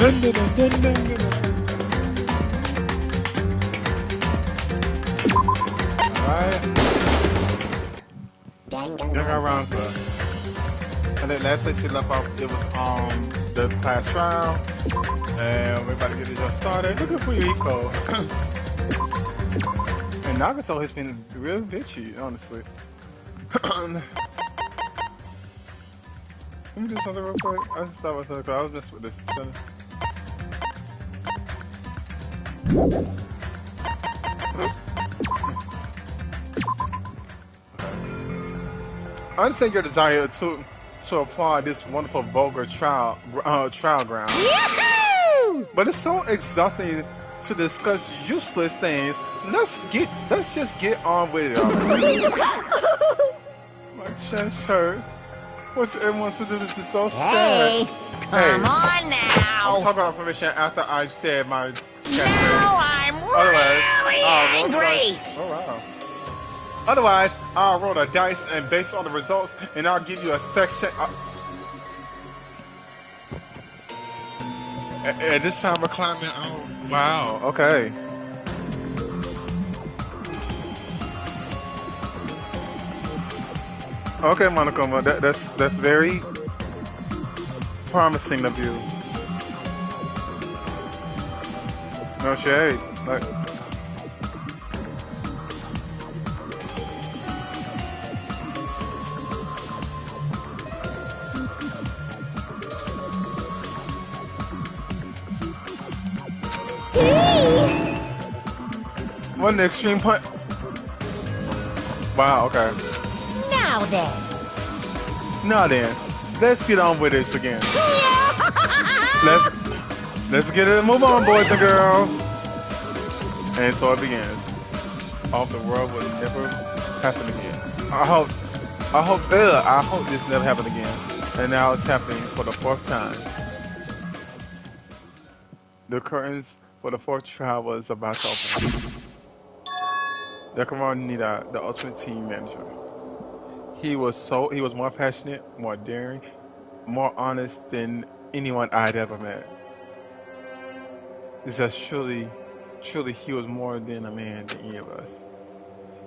Alright. Danganronpa. And then last place she left off, it was the class trial. And we're about to get it just started. Looking for you, Hiko. And Nagato has been real bitchy, honestly. Let me do something real quick. I just thought I was just with this. I understand your desire to applaud this wonderful vulgar trial ground. Yahoo! But it's so exhausting to discuss useless things. Let's just get on with it already. My chest hurts. What's everyone to do this is so sad. Come on now. I'm talking about permission after I've said my Now I'm really angry. Oh wow. Otherwise, I'll roll the dice and based on the results, and I'll give you a section. And this time we're climbing. Oh wow. Okay. Okay, Monokuma, that's very promising of you. No shade. Like, what an extreme punch. Wow, okay. Now then, let's get on with this again. Let's get it. Move on, boys and girls. And so it begins. All the world will never happen again. I hope this never happen again. And now it's happening for the 4th time. The curtains for the 4th trial was about to open. Danganronpa Nida, the ultimate team manager. He was more passionate, more daring, more honest than anyone I'd ever met. It's just truly he was more than a man than any of us.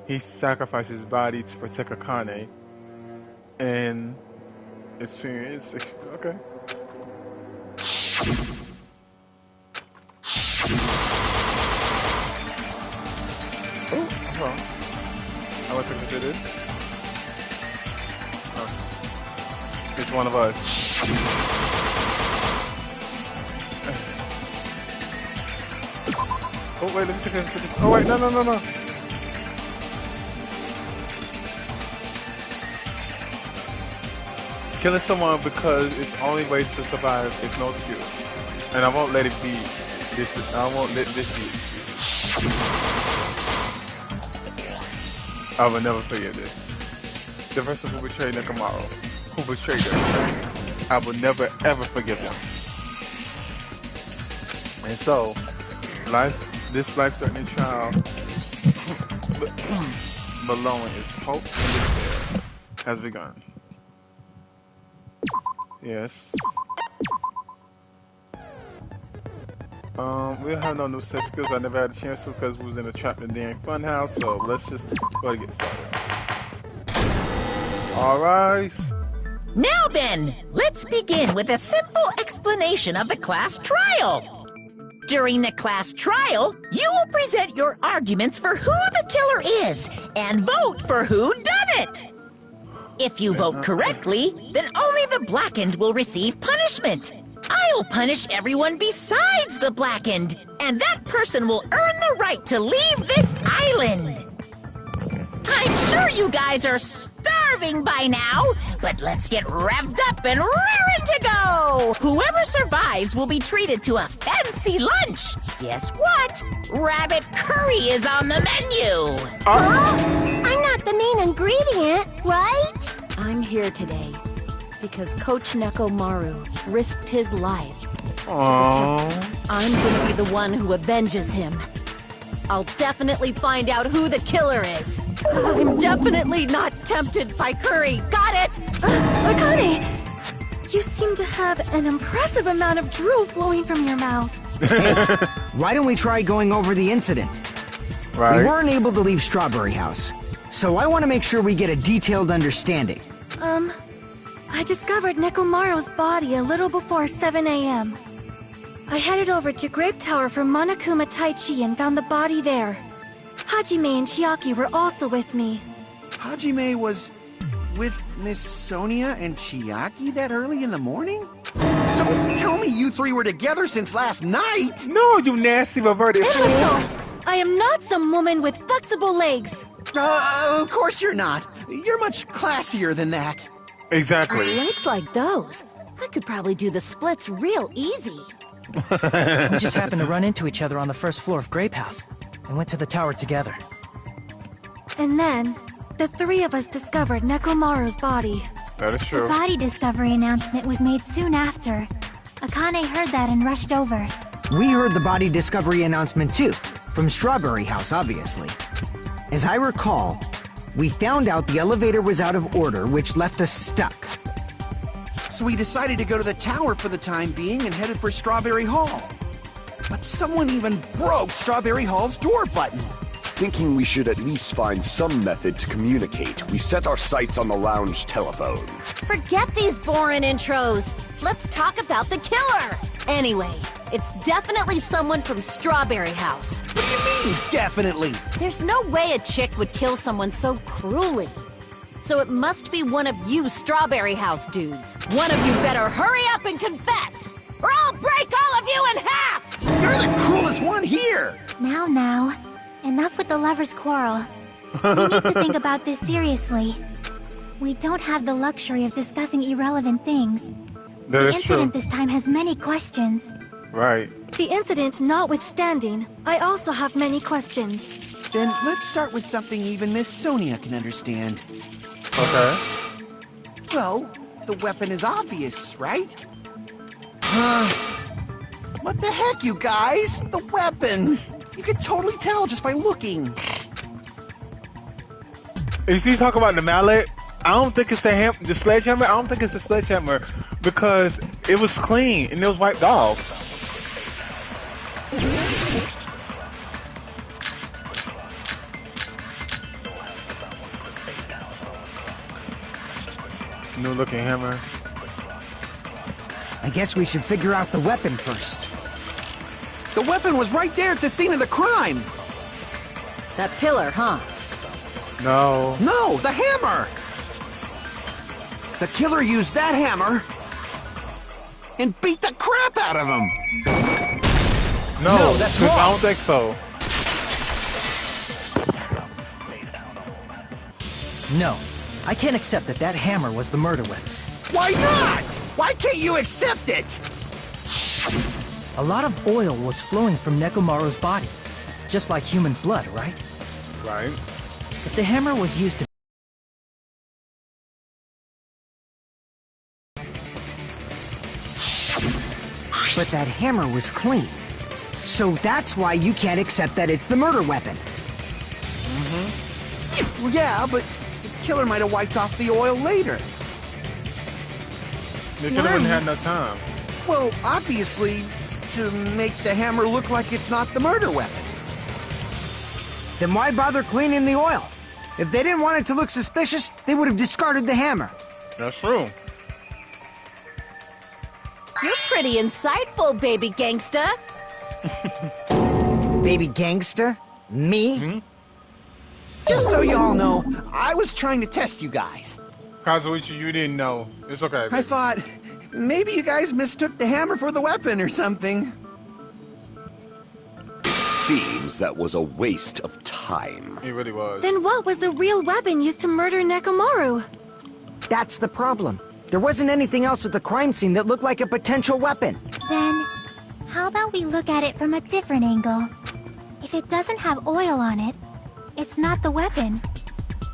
He sacrificed his body to protect Akane and experience. Okay. Oh, I want to consider this. It's one of us. Oh wait, let me take a look at this. Oh wait, no. Killing someone because it's the only way to survive is no excuse. And I won't let it be I won't let this be an excuse. I will never forget this. The person who betrayed Nekomaru, who betrayed their friends, I will never ever forgive them. And so, this life-threatening trial, Malone is hope and despair, has begun. Yes. We don't have no new set skills. I never had a chance to because we was in a trap in the damn fun house. So let's just go ahead and get started. Alright. Now then, let's begin with a simple explanation of the class trial. During the class trial, you will present your arguments for who the killer is and vote for who done it. If you vote correctly, then only the blackened will receive punishment. I'll punish everyone besides the blackened, and that person will earn the right to leave this island. I'm sure you guys are starving by now, but let's get revved up and raring to go! Whoever survives will be treated to a fancy lunch. Guess what? Rabbit curry is on the menu! I'm not the main ingredient, right? I'm here today because Coach Nekomaru risked his life. Aww. I'm gonna be the one who avenges him. I'll definitely find out who the killer is. I'm definitely not tempted by curry. Got it? Akane, you seem to have an impressive amount of drool flowing from your mouth. Why don't we try going over the incident? Right. We weren't able to leave Strawberry House, so I want to make sure we get a detailed understanding. I discovered Nekomaru's body a little before 7 a.m. I headed over to Grape Tower for Monokuma Taichi and found the body there. Hajime and Chiaki were also with me. Hajime was with Miss Sonia and Chiaki that early in the morning? Don't tell me you three were together since last night! No, you nasty perverted fool. Imbecile! I am not some woman with flexible legs. Of course you're not. You're much classier than that. Exactly. Legs like those? I could probably do the splits real easy. We just happened to run into each other on the first floor of Grape House and went to the tower together. And then, the three of us discovered Nekomaru's body. That is The true. body discovery announcement was made soon after. Akane heard that and rushed over. We heard the body discovery announcement too, from Strawberry House, obviously. As I recall, we found out the elevator was out of order, which left us stuck. So we decided to go to the tower for the time being and headed for Strawberry Hall. But someone even broke Strawberry Hall's door button. Thinking we should at least find some method to communicate, we set our sights on the lounge telephone. Forget these boring intros. Let's talk about the killer. Anyway, it's definitely someone from Strawberry House. What do you mean, definitely? There's no way a chick would kill someone so cruelly. So it must be one of you Strawberry House dudes. One of you better hurry up and confess, or I'll break all of you in half! You're the cruelest one here! Now. Enough with the lovers' quarrel. We need to think about this seriously. We don't have the luxury of discussing irrelevant things. That The is true. incident this time has many questions. Right. The incident notwithstanding, I also have many questions. Then let's start with something even Miss Sonia can understand. Okay. Well, the weapon is obvious, right? What the heck, you guys? The weapon! You can totally tell just by looking. Is he talking about the mallet? I don't think it's the sledgehammer. I don't think it's a sledgehammer because it was clean and it was wiped off. New looking hammer. I guess we should figure out the weapon first. The weapon was right there at the scene of the crime! That pillar, huh? No. No, the hammer! The killer used that hammer and beat the crap out of him! No, that's I wrong. don't think so. No, I can't accept that that hammer was the murder weapon. Why not? Why can't you accept it? A lot of oil was flowing from Nekomaru's body, just like human blood, right? Right. If the hammer was used to But that hammer was clean. So that's why you can't accept that it's the murder weapon. Well, yeah, but the killer might have wiped off the oil later. The killer wouldn't have no time. Well, obviously, to make the hammer look like it's not the murder weapon. Then why bother cleaning the oil? If they didn't want it to look suspicious, they would have discarded the hammer. That's true. You're pretty insightful, baby gangsta. Baby gangster? Me? Just so y'all know, I was trying to test you guys. Kazuichi, you didn't know. It's okay. I baby. thought, maybe you guys mistook the hammer for the weapon or something. Seems that was a waste of time. It really was. Then what was the real weapon used to murder Nekomaru? That's the problem. There wasn't anything else at the crime scene that looked like a potential weapon. Then, how about we look at it from a different angle? If it doesn't have oil on it, it's not the weapon.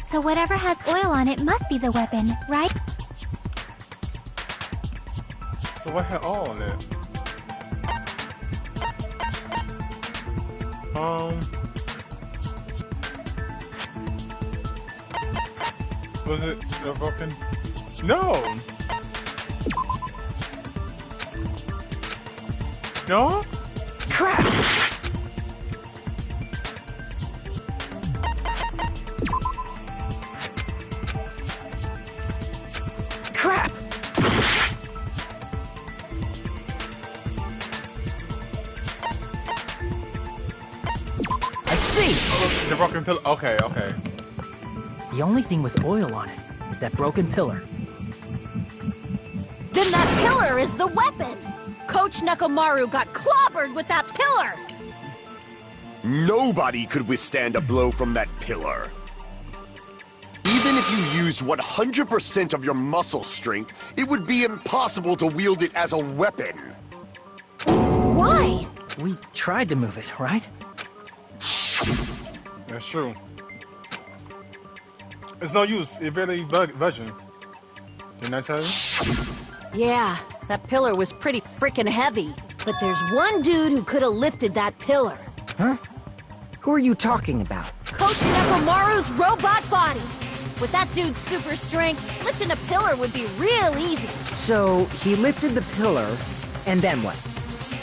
So whatever has oil on it must be the weapon, right? So what had all on it? Was it the broken? No. No? Crap! Crap! I see! The broken pillar. Okay, okay. The only thing with oil on it is that broken pillar. Then that pillar is the weapon! Coach Nekomaru got clobbered with that pillar! Nobody could withstand a blow from that pillar. Even if you used 100% of your muscle strength, it would be impossible to wield it as a weapon. Why? We tried to move it, right? That's true. It's no use. It barely budging. Didn't I tell you? Yeah, that pillar was pretty frickin' heavy. But there's one dude who could have lifted that pillar. Huh? Who are you talking about? Coach Nekomaru's robot body! With that dude's super strength, lifting a pillar would be real easy. So, he lifted the pillar, and then what?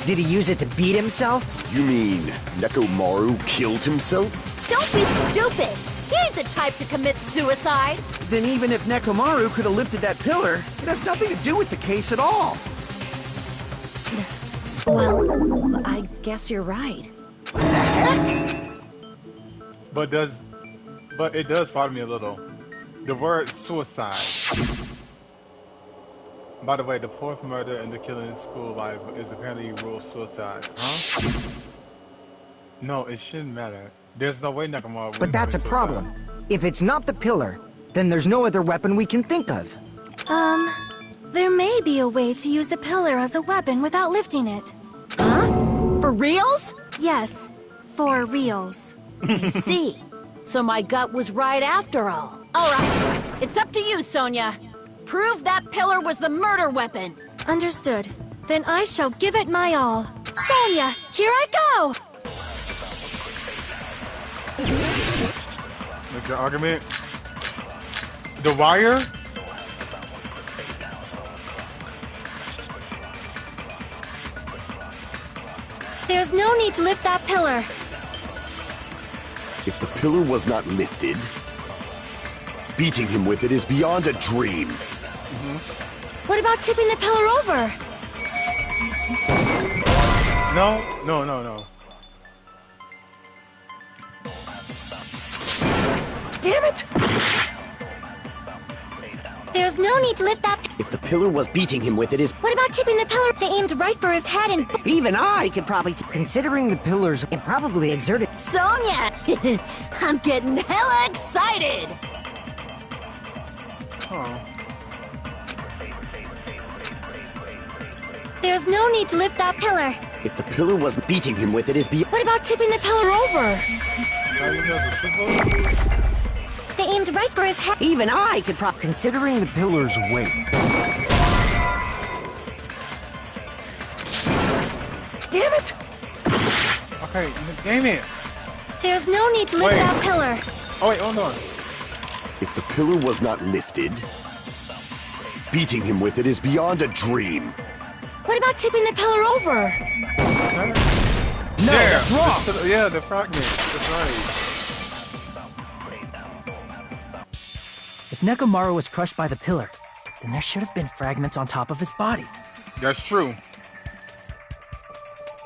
Did he use it to beat himself? You mean Nekomaru killed himself? Don't be stupid! He ain't the type to commit suicide! Then even if Nekomaru could have lifted that pillar, it has nothing to do with the case at all. Well, I guess you're right. What the heck? But it does bother me a little. The word suicide. By the way, the fourth murder and the killing in school life is apparently ruled suicide. Huh? No, it shouldn't matter. There's no way Nekomaru would But that's a commit problem. suicide. If it's not the pillar, then there's no other weapon we can think of. There may be a way to use the pillar as a weapon without lifting it. Huh? For reals? Yes, for reals. I see. So my gut was right after all. All right, it's up to you, Sonia. Prove that pillar was the murder weapon. Understood. Then I shall give it my all. Sonia, here I go! Make the argument. The wire? There's no need to lift that pillar. If the pillar was not lifted, beating him with it is beyond a dream. What about tipping the pillar over? No. Damn it! There's no need to lift that. If the pillar was beating him with it is... What about tipping the pillar? They aimed right for his head and. Even I could probably... Considering the pillars, it probably exerted... Sonia! I'm getting hella excited! Huh. There's no need to lift that pillar. If the pillar was beating him with it is be... What about tipping the pillar over? Now you know the triple? They aimed right for his head. Even I could probably... Considering the pillar's weight... Damn it! Okay, damn it. There's no need to lift Wait. that pillar. Oh wait, hold on. If the pillar was not lifted, beating him with it is beyond a dream. What about tipping the pillar over? No, that's wrong! Yeah, the fragment. That's right. If Nekomaru was crushed by the pillar, then there should have been fragments on top of his body. That's true.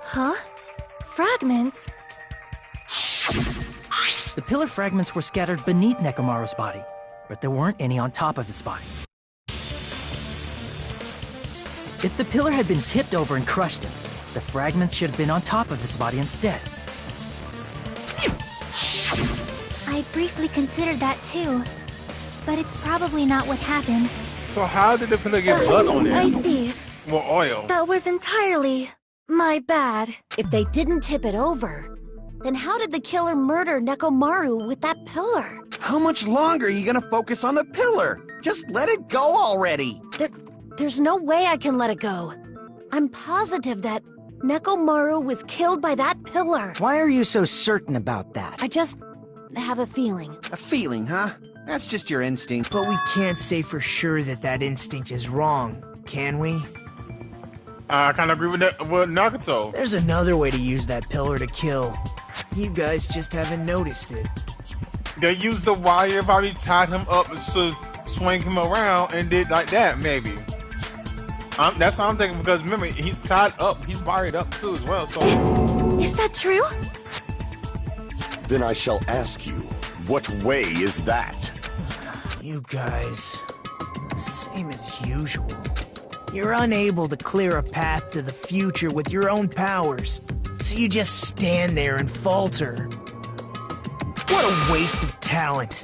Huh? Fragments? The pillar fragments were scattered beneath Nekomaru's body, but there weren't any on top of his body. If the pillar had been tipped over and crushed him, the fragments should have been on top of his body instead. I briefly considered that too. But it's probably not what happened. So how did the pillar get blood on it? I see. Well, oil. That was entirely my bad. If they didn't tip it over, then how did the killer murder Nekomaru with that pillar? How much longer are you gonna focus on the pillar? Just let it go already. There's no way I can let it go. I'm positive that Nekomaru was killed by that pillar. Why are you so certain about that? I just have a feeling. A feeling, huh? That's just your instinct. But we can't say for sure that that instinct is wrong, can we? I kind of agree with that with Nagato. There's another way to use that pillar to kill. You guys just haven't noticed it. They used the wire, probably tied him up to swing him around and did like that, maybe. That's what I'm thinking, because remember, he's tied up, he's wired up too as well, so... Is that true? Then I shall ask you, what way is that? You guys, same as usual. You're unable to clear a path to the future with your own powers, so you just stand there and falter. What a waste of talent.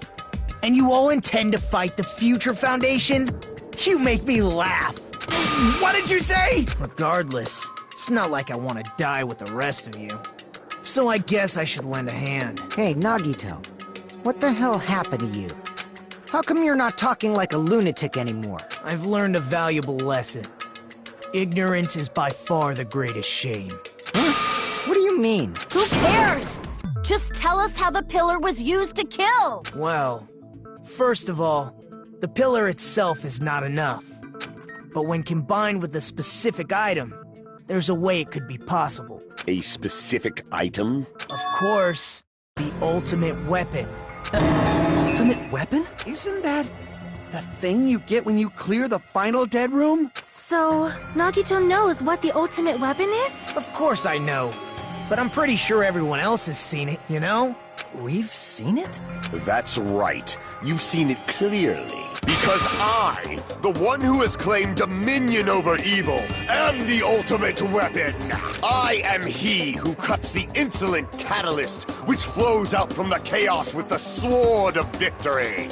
And you all intend to fight the Future Foundation? You make me laugh. What did you say? Regardless, it's not like I want to die with the rest of you. So I guess I should lend a hand. Hey, Nagito. What the hell happened to you? How come you're not talking like a lunatic anymore? I've learned a valuable lesson. Ignorance is by far the greatest shame. Huh? What do you mean? Who cares? Just tell us how the pillar was used to kill! Well, first of all, the pillar itself is not enough. But when combined with a specific item, there's a way it could be possible. A specific item? Of course, the ultimate weapon. Ultimate weapon? Isn't that the thing you get when you clear the final dead room? So, Nagito knows what the ultimate weapon is? Of course I know. But I'm pretty sure everyone else has seen it, you know? We've seen it? That's right. You've seen it clearly. Because I, the one who has claimed dominion over evil, am the ultimate weapon. I am he who cuts the insolent catalyst which flows out from the chaos with the sword of victory.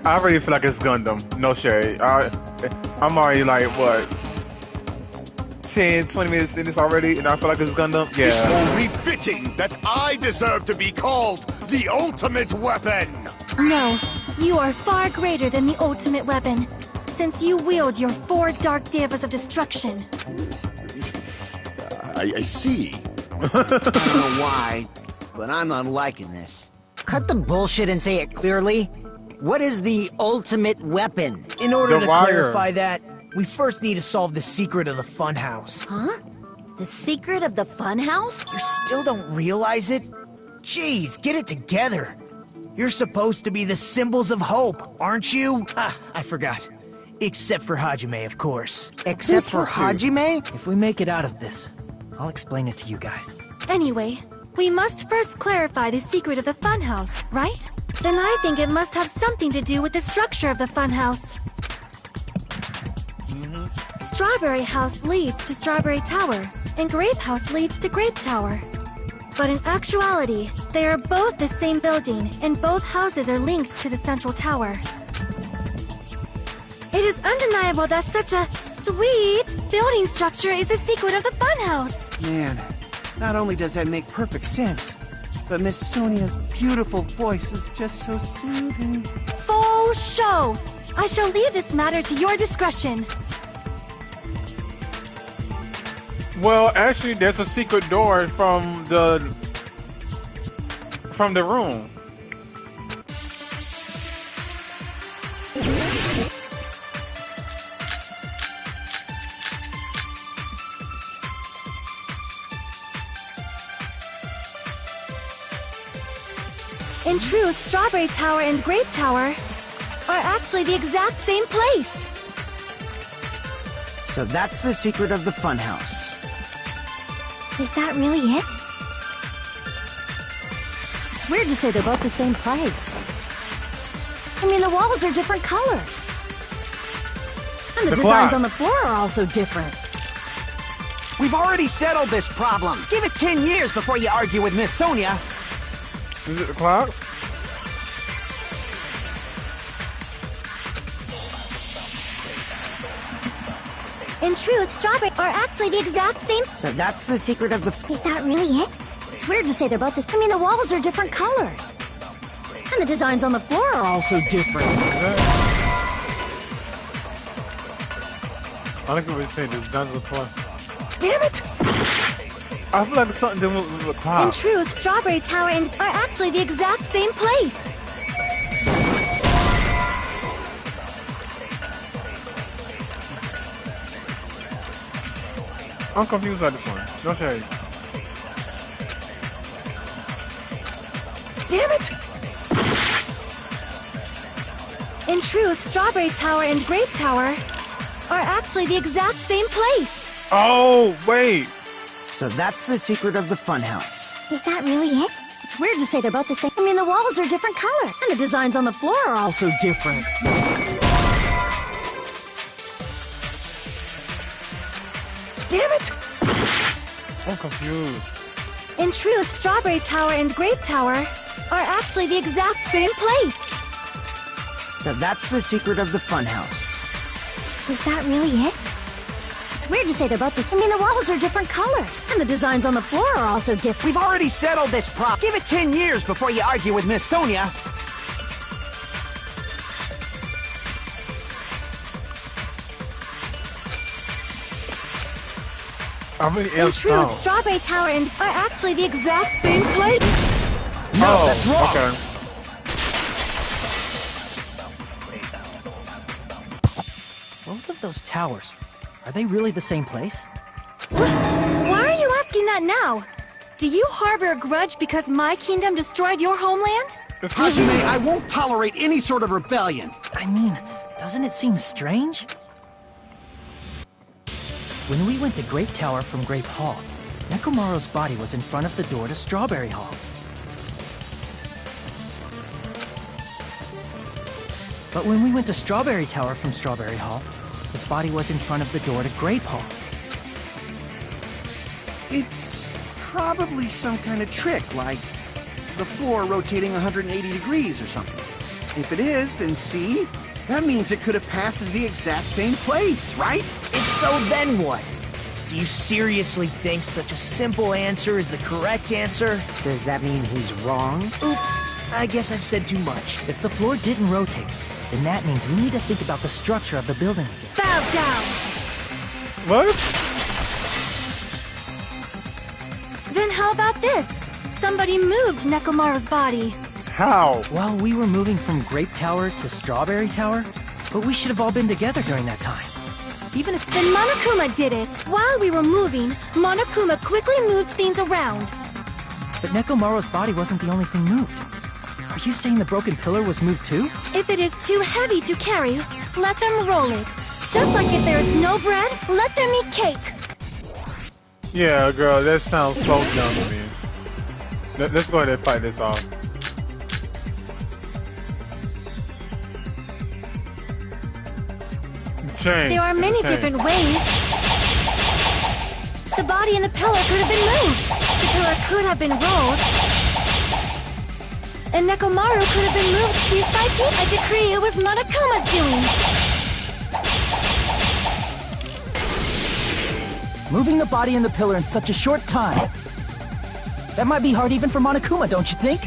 I already feel like it's Gundam. No shade. I'm already like, what, 10, 20 minutes in this already, and I feel like it's Gundam? Yeah. It's only fitting that I deserve to be called the ultimate weapon. No, you are far greater than the ultimate weapon, since you wield your 4 dark devas of destruction. I see. I don't know why, but I'm not liking this. Cut the bullshit and say it clearly. What is the ultimate weapon? In order The to wire. clarify that, we first need to solve the secret of the funhouse. Huh? The secret of the funhouse? You still don't realize it? Jeez, get it together. You're supposed to be the symbols of hope, aren't you? Ah, I forgot. Except for Hajime, of course. Except for Hajime? If we make it out of this, I'll explain it to you guys. Anyway, we must first clarify the secret of the funhouse, right? Then I think it must have something to do with the structure of the funhouse. Strawberry House leads to Strawberry Tower, and Grape House leads to Grape Tower. But in actuality, they are both the same building, and both houses are linked to the central tower. It is undeniable that such a sweet building structure is the secret of the funhouse. Man, not only does that make perfect sense, but Miss Sonia's beautiful voice is just so soothing. Faux show! I shall leave this matter to your discretion. Well, actually, there's a secret door from the room. In truth, Strawberry Tower and Grape Tower are actually the exact same place. So that's the secret of the funhouse. Is that really it? It's weird to say they're both the same place. I mean, the walls are different colors. And the designs clocks. on the floor are also different. We've already settled this problem. Give it 10 years before you argue with Miss Sonia. Is it the clocks? In truth, Strawberry are actually the exact same. So that's the secret of the... Is that really it? It's weird to say they're both the I mean, the walls are different colors. And the designs on the floor are also different. I think it was saying the designs of the clock. Damn it! I feel like it's something to do with the In clock. truth, Strawberry Tower and are actually the exact same place. I'm confused by this one. No shade. Damn it! In truth, Strawberry Tower and Grape Tower are actually the exact same place. Oh, wait. So that's the secret of the funhouse. Is that really it? It's weird to say they're both the same. I mean, the walls are different color, and the designs on the floor are also different. Damn it! I'm confused. In truth, Strawberry Tower and Grape Tower are actually the exact same place. So that's the secret of the funhouse. Is that really it? It's weird to say they're both the. I mean, the walls are different colors, and the designs on the floor are also different. We've already settled this problem. Give it 10 years before you argue with Miss Sonia. How many In L's truth, down? Strawberry Tower and are actually the exact same place. No, that's wrong. Okay. Both of those towers, are they really the same place? Why are you asking that now? Do you harbor a grudge because my kingdom destroyed your homeland? It's Hajime, I won't tolerate any sort of rebellion. I mean, doesn't it seem strange? When we went to Grape Tower from Grape Hall, Nekomaru's body was in front of the door to Strawberry Hall. But when we went to Strawberry Tower from Strawberry Hall, his body was in front of the door to Grape Hall. It's probably some kind of trick, like the floor rotating 180 degrees or something. If it is, then see? That means it could have passed as the exact same place, right? It's so then what? Do you seriously think such a simple answer is the correct answer? Does that mean he's wrong? Oops, I guess I've said too much. If the floor didn't rotate, then that means we need to think about the structure of the building again. Bow down! What? Then how about this? Somebody moved Nekomaru's body. How? Well, we were moving from Grape Tower to Strawberry Tower, but we should have all been together during that time. Even if... Then Monokuma did it. While we were moving, Monokuma quickly moved things around. But Nekomaru's body wasn't the only thing moved. Are you saying the broken pillar was moved too? If it is too heavy to carry, let them roll it. Just like if there is no bread, let them eat cake. Yeah, girl, that sounds so dumb to me. Let's go ahead and fight this off. Change. There are many different ways. The body and the pillar could have been moved. The pillar could have been rolled. And Nekomaru could have been moved piece by piece. I decree it was Monokuma's doing. Moving the body and the pillar in such a short time. That might be hard even for Monokuma, don't you think?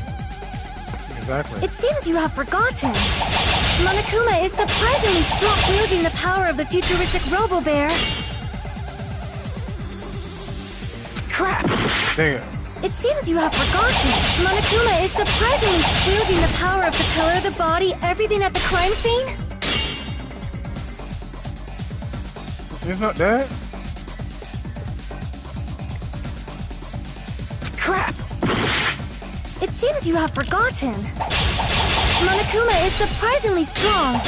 Exactly. It seems you have forgotten. Monokuma is surprisingly strong, wielding the power of the futuristic Robo-Bear. Crap! Dang it. It seems you have forgotten. Monokuma is surprisingly wielding the power of the pillar, the body, everything at the crime scene. It's not that? Crap! It seems you have forgotten. Monokuma is surprisingly strong.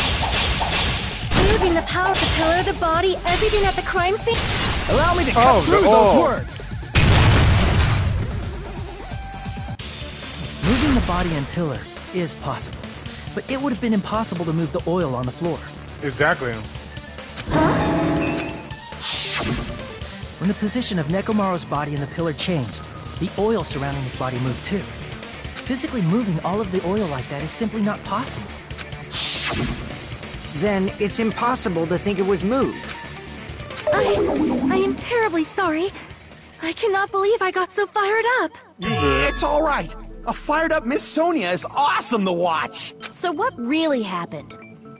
Wielding the power of the pillar, the body, everything at the crime scene. Allow me to cut through those words! Moving the body and pillar is possible, but it would have been impossible to move the oil on the floor. Exactly. When the position of Nekomaru's body and the pillar changed, the oil surrounding his body moved too. Physically moving all of the oil like that is simply not possible. Then it's impossible to think it was moved. I am terribly sorry. I cannot believe I got so fired up. It's all right. A fired-up Miss Sonia is awesome to watch. So what really happened?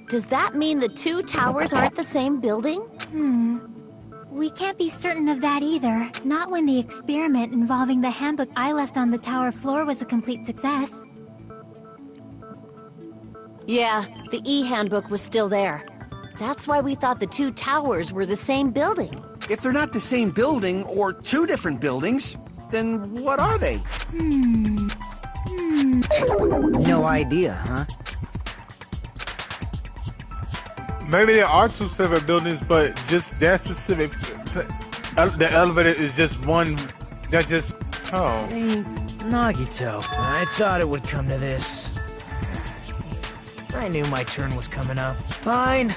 Does that mean the two towers aren't the same building? We can't be certain of that either. Not when the experiment involving the handbook I left on the tower floor was a complete success. Yeah, the E-handbook was still there. That's why we thought the two towers were the same building. If they're not the same building or two different buildings, then what are they? No idea, huh? Maybe there are two separate buildings, but just that specific. The elevator is just one. That just. Oh. Hey, Nagito, I thought it would come to this. I knew my turn was coming up. Fine.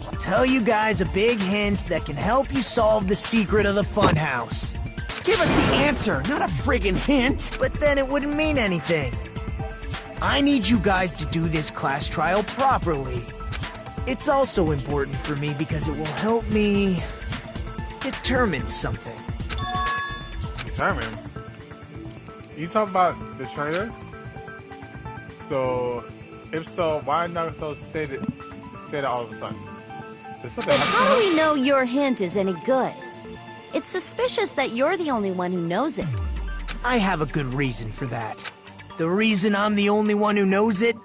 I'll tell you guys a big hint that can help you solve the secret of the funhouse. Give us the answer, not a friggin' hint! But then it wouldn't mean anything. I need you guys to do this class trial properly. It's also important for me because it will help me determine something. Determine? You talking about the trailer? So, if so, why not say that all of a sudden? But how do we know your hint is any good? It's suspicious that you're the only one who knows it. I have a good reason for that. The reason I'm the only one who knows it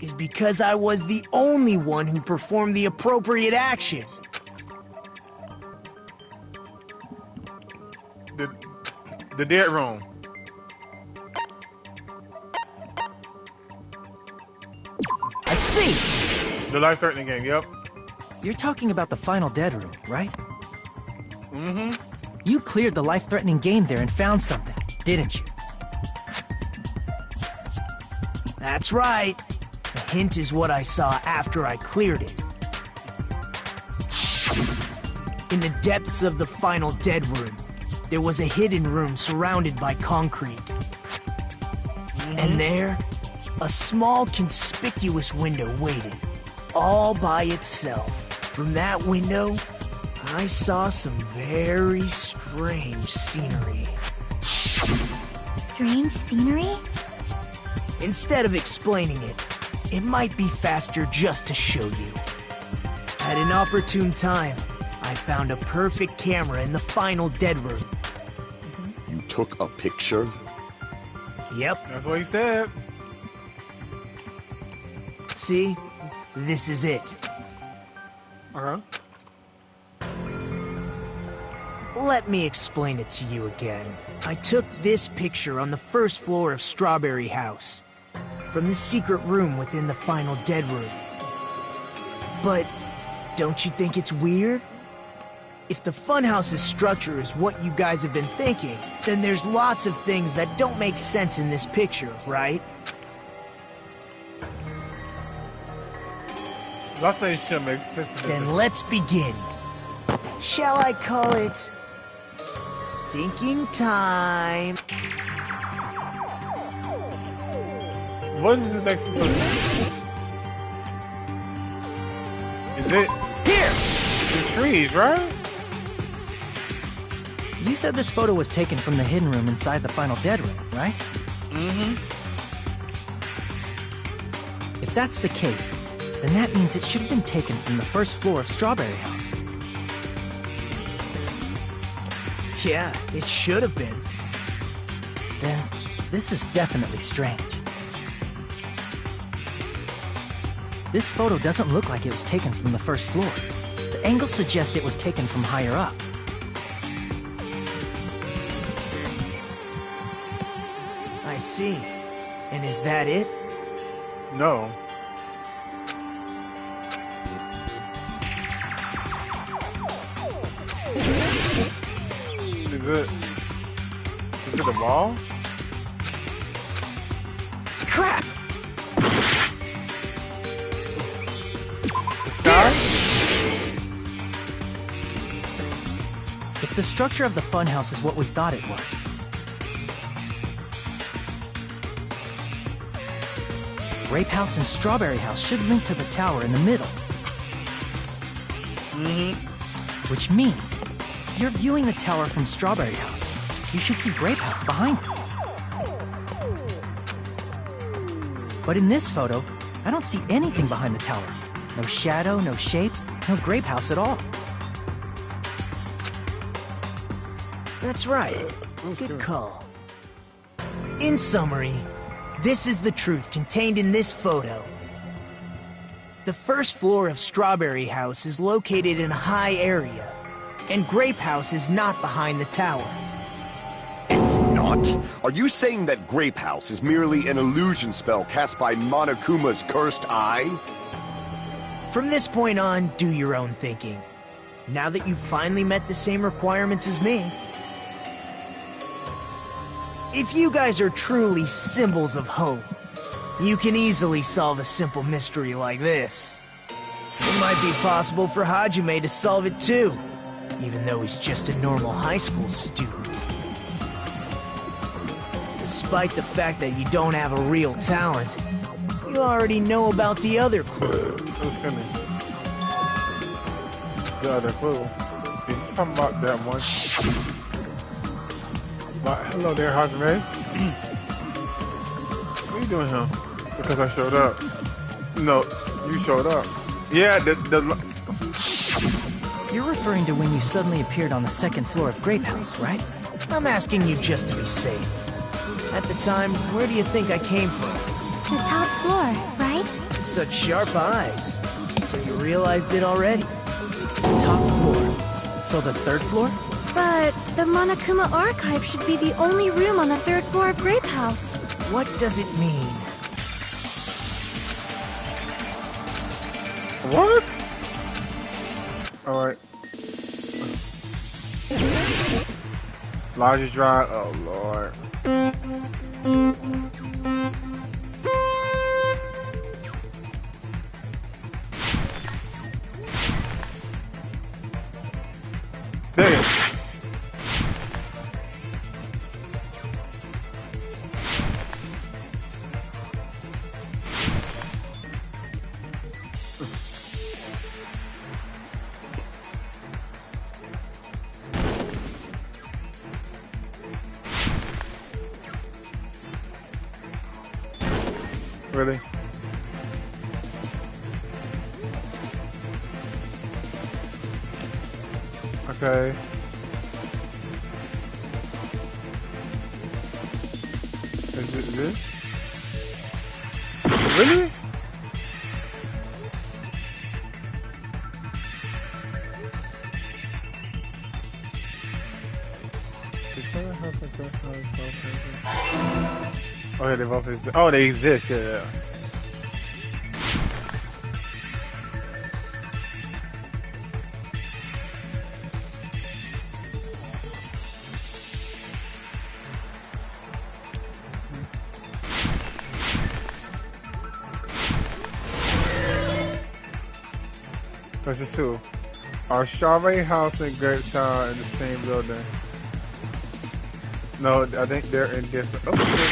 is because I was the only one who performed the appropriate action. The dead room. I see! The life-threatening game, yep. You're talking about the final dead room, right? Mm-hmm. You cleared the life-threatening game there and found something, didn't you? That's right. The hint is what I saw after I cleared it. In the depths of the final dead room, there was a hidden room surrounded by concrete. And there, a small conspicuous window waited, all by itself. From that window, I saw some very strange scenery. Strange scenery? Instead of explaining it, it might be faster just to show you. At an opportune time, I found a perfect camera in the final dead room. You took a picture? Yep. That's what he said. See? This is it. Uh-huh. Let me explain it to you again. I took this picture on the first floor of Strawberry House, from the secret room within the final dead room. But don't you think it's weird? If the funhouse's structure is what you guys have been thinking, then there's lots of things that don't make sense in this picture, right? Lots of things should make sense. Then let's begin. Shall I call it thinking time? What is this next to? Is it Here! the trees, right? You said this photo was taken from the hidden room inside the final dead room, right? Mm-hmm. If that's the case, then that means it should have been taken from the first floor of Strawberry House. Yeah, it should have been. Then, this is definitely strange. This photo doesn't look like it was taken from the first floor. The angles suggest it was taken from higher up. I see. And is that it? No. Is it a wall? Crap! The sky? If the structure of the funhouse is what we thought it was, Grape House and Strawberry House should link to the tower in the middle. Which means, if you're viewing the tower from Strawberry House, you should see Grape House behind you. But in this photo, I don't see anything behind the tower. No shadow, no shape, no Grape House at all. That's right. Good call. In summary, this is the truth contained in this photo. The first floor of Strawberry House is located in a high area, And Grape House is not behind the tower. It's not? Are you saying that Grape House is merely an illusion spell cast by Monokuma's cursed eye? From this point on, do your own thinking. Now that you've finally met the same requirements as me. If you guys are truly symbols of hope, you can easily solve a simple mystery like this. It might be possible for Hajime to solve it too, even though he's just a normal high school student. Despite the fact that you don't have a real talent, you already know about the other clue. Listen. The other clue. Is he talking about that one? Hello there, Hajime. What are you doing here? Because I showed up. No, you showed up. Yeah, You're referring to when you suddenly appeared on the second floor of Grape House, right? I'm asking you just to be safe. At the time, where do you think I came from? The top floor, right? Such sharp eyes. So you realized it already? Top floor. So the third floor? But the Monokuma archive should be the only room on the third floor of Grape House. What does it mean? What? Alright. Larger drive. Oh, Lord. Damn. Really? Okay. Is it this? Really? Oh yeah, they both exist. Oh, they exist. Yeah. This is two. Are Strawberry House and Grape Tower in the same building? No, I think they're in different. Oh shit.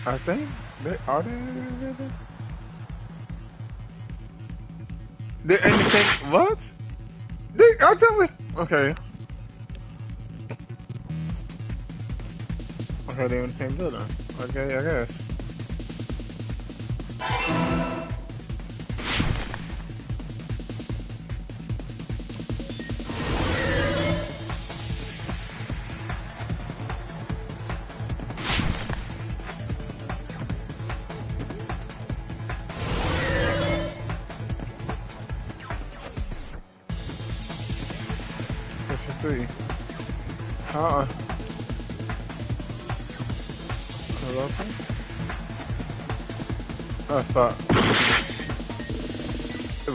I think they are they. They're in the same. What? I thought we. Okay. Okay, they're in the same building. Okay, I guess. Question 3. I thought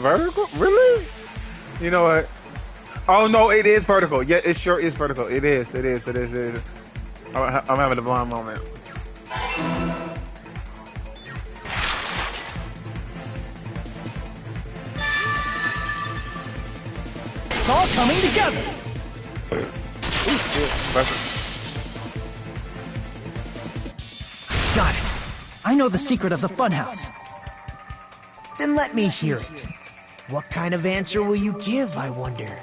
vertical? Really? You know what? Oh no, it is vertical. Yeah, it sure is vertical. It is. I'm having a blind moment. It's all coming together. Oh shit! Got it. I know the secret of the funhouse. Then let me hear it. What kind of answer will you give, I wonder?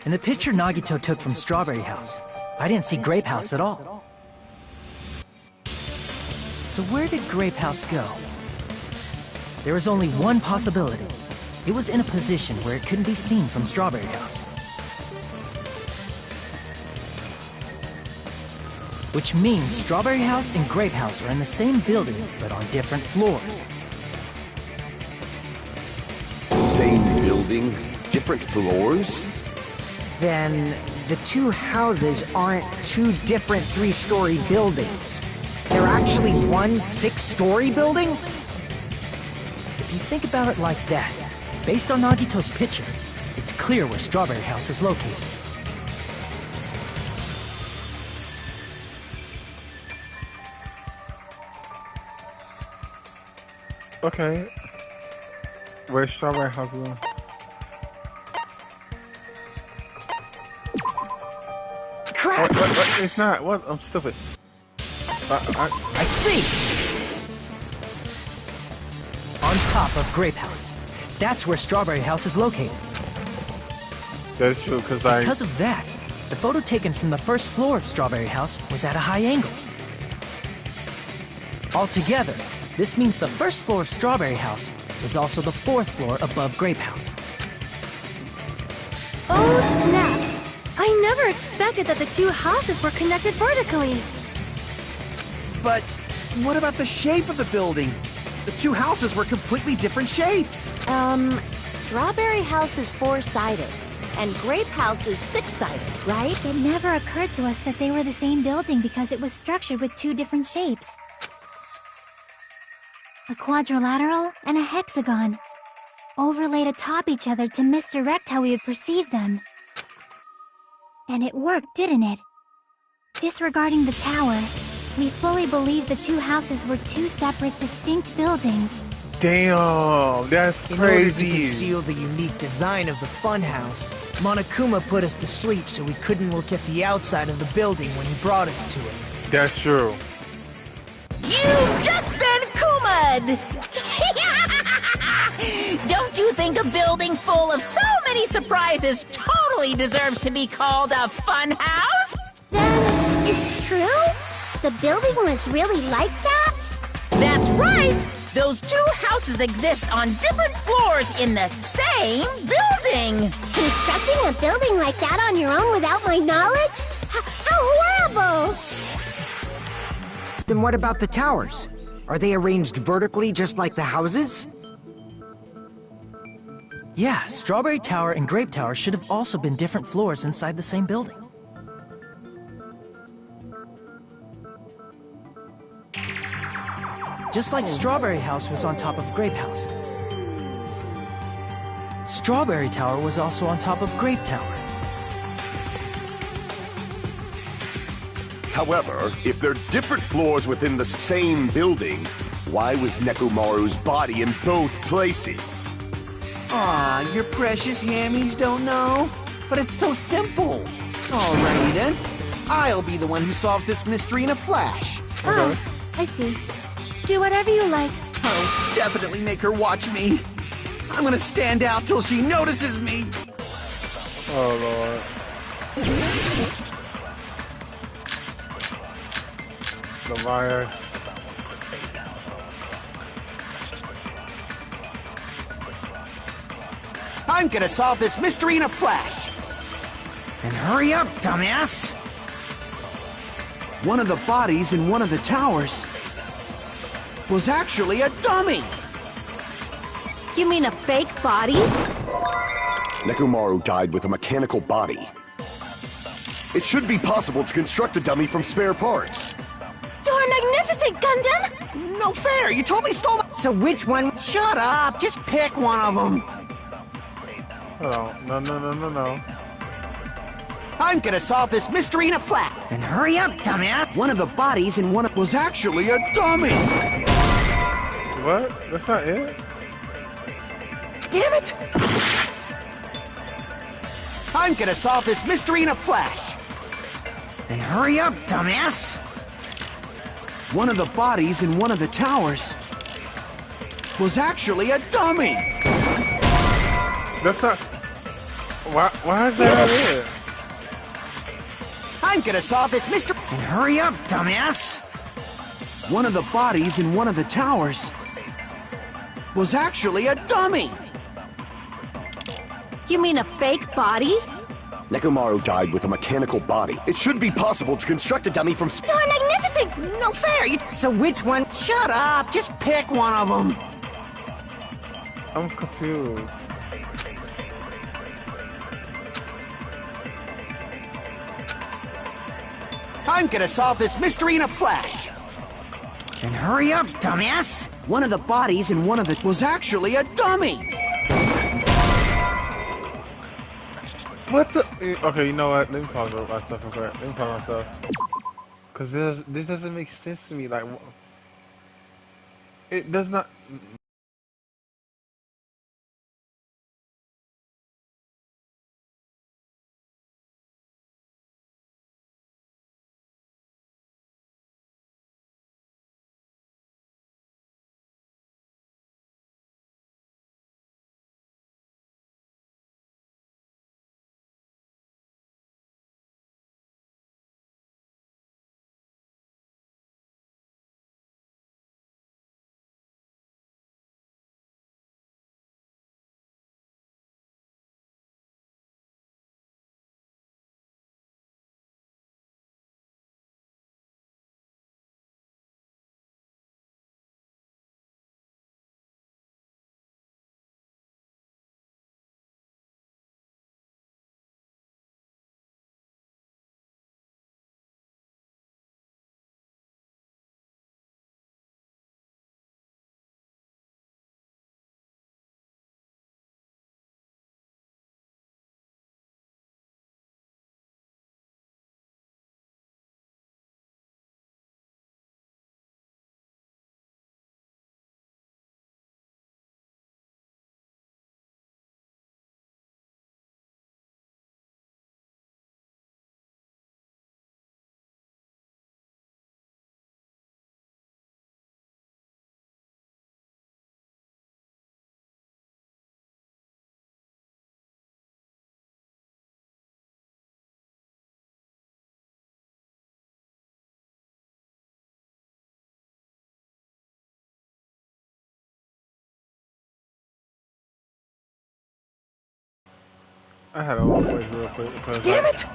In the picture Nagito took from Strawberry House, I didn't see Grape House at all. So where did Grape House go? There was only one possibility. It was in a position where it couldn't be seen from Strawberry House. which means Strawberry House and Grape House are in the same building, but on different floors. Same building, different floors? Then the two houses aren't two different 3-story buildings. They're actually one 6-story building? If you think about it like that, based on Nagito's picture, it's clear where Strawberry House is located. Okay. Where's Strawberry House? Crap! What? It's not. What? I'm stupid. I see! On top of Grape House. That's where Strawberry House is located. That's true, because of that, the photo taken from the first floor of Strawberry House was at a high angle. Altogether, this means the first floor of Strawberry House is also the 4th floor above Grape House. Oh, snap! I never expected that the two houses were connected vertically. But what about the shape of the building? The two houses were completely different shapes. Strawberry House is 4-sided, and Grape House is 6-sided, right? It never occurred to us that they were the same building because it was structured with two different shapes. A quadrilateral and a hexagon, overlaid atop each other to misdirect how we would perceive them. And it worked, didn't it? Disregarding the tower, we fully believed the two houses were two separate, distinct buildings. damn, that's In order to crazy. conceal the unique design of the funhouse, Monokuma put us to sleep so we couldn't look at the outside of the building when he brought us to it. That's true. You've just been Kuma'd! Don't you think a building full of so many surprises totally deserves to be called a fun house? Then, it's true? The building was really like that? That's right! Those two houses exist on different floors in the same building! Constructing a building like that on your own without my knowledge? How horrible! Then what about the towers? Are they arranged vertically just like the houses? Yeah, Strawberry Tower and Grape Tower should have also been different floors inside the same building. Just like Strawberry House was on top of Grape House. Strawberry Tower was also on top of Grape Tower. However, if they're different floors within the same building, why was Nekomaru's body in both places? Aw, your precious hammies don't know? But it's so simple. Alrighty then. I'll be the one who solves this mystery in a flash. Oh, I see. Do whatever you like. Oh, definitely make her watch me. I'm gonna stand out till she notices me. Oh Lord. The virus. I'm gonna solve this mystery in a flash. Then hurry up, dumbass! One of the bodies in one of the towers was actually a dummy. You mean a fake body? Nekomaru died with a mechanical body. It should be possible to construct a dummy from spare parts. You're magnificent, Gundam! No fair, you totally stole the— So which one? Shut up, just pick one of them. Hold on. No. I'm gonna solve this mystery in a flash. Then hurry up, dumbass! One of the bodies in one of was actually a dummy. What? That's not it? Damn it! I'm gonna solve this mystery in a flash. Then hurry up, dumbass! One of the bodies in one of the towers was actually a dummy. That's not. Why is that not it? I'm gonna solve this mystery. Then hurry up, dumbass! One of the bodies in one of the towers was actually a dummy. You mean a fake body? Nekomaru died with a mechanical body. It should be possible to construct a dummy from You're magnificent! No fair! So which one? Shut up! Just pick one of them! I'm confused. I'm gonna solve this mystery in a flash. Then hurry up, dumbass! One of the bodies in one of the was actually a dummy. What the? Okay, you know what? Let me pause myself real quick. Let me pause myself. Cause this doesn't make sense to me. Like, it does not. I had to wait real quick because. Damn it!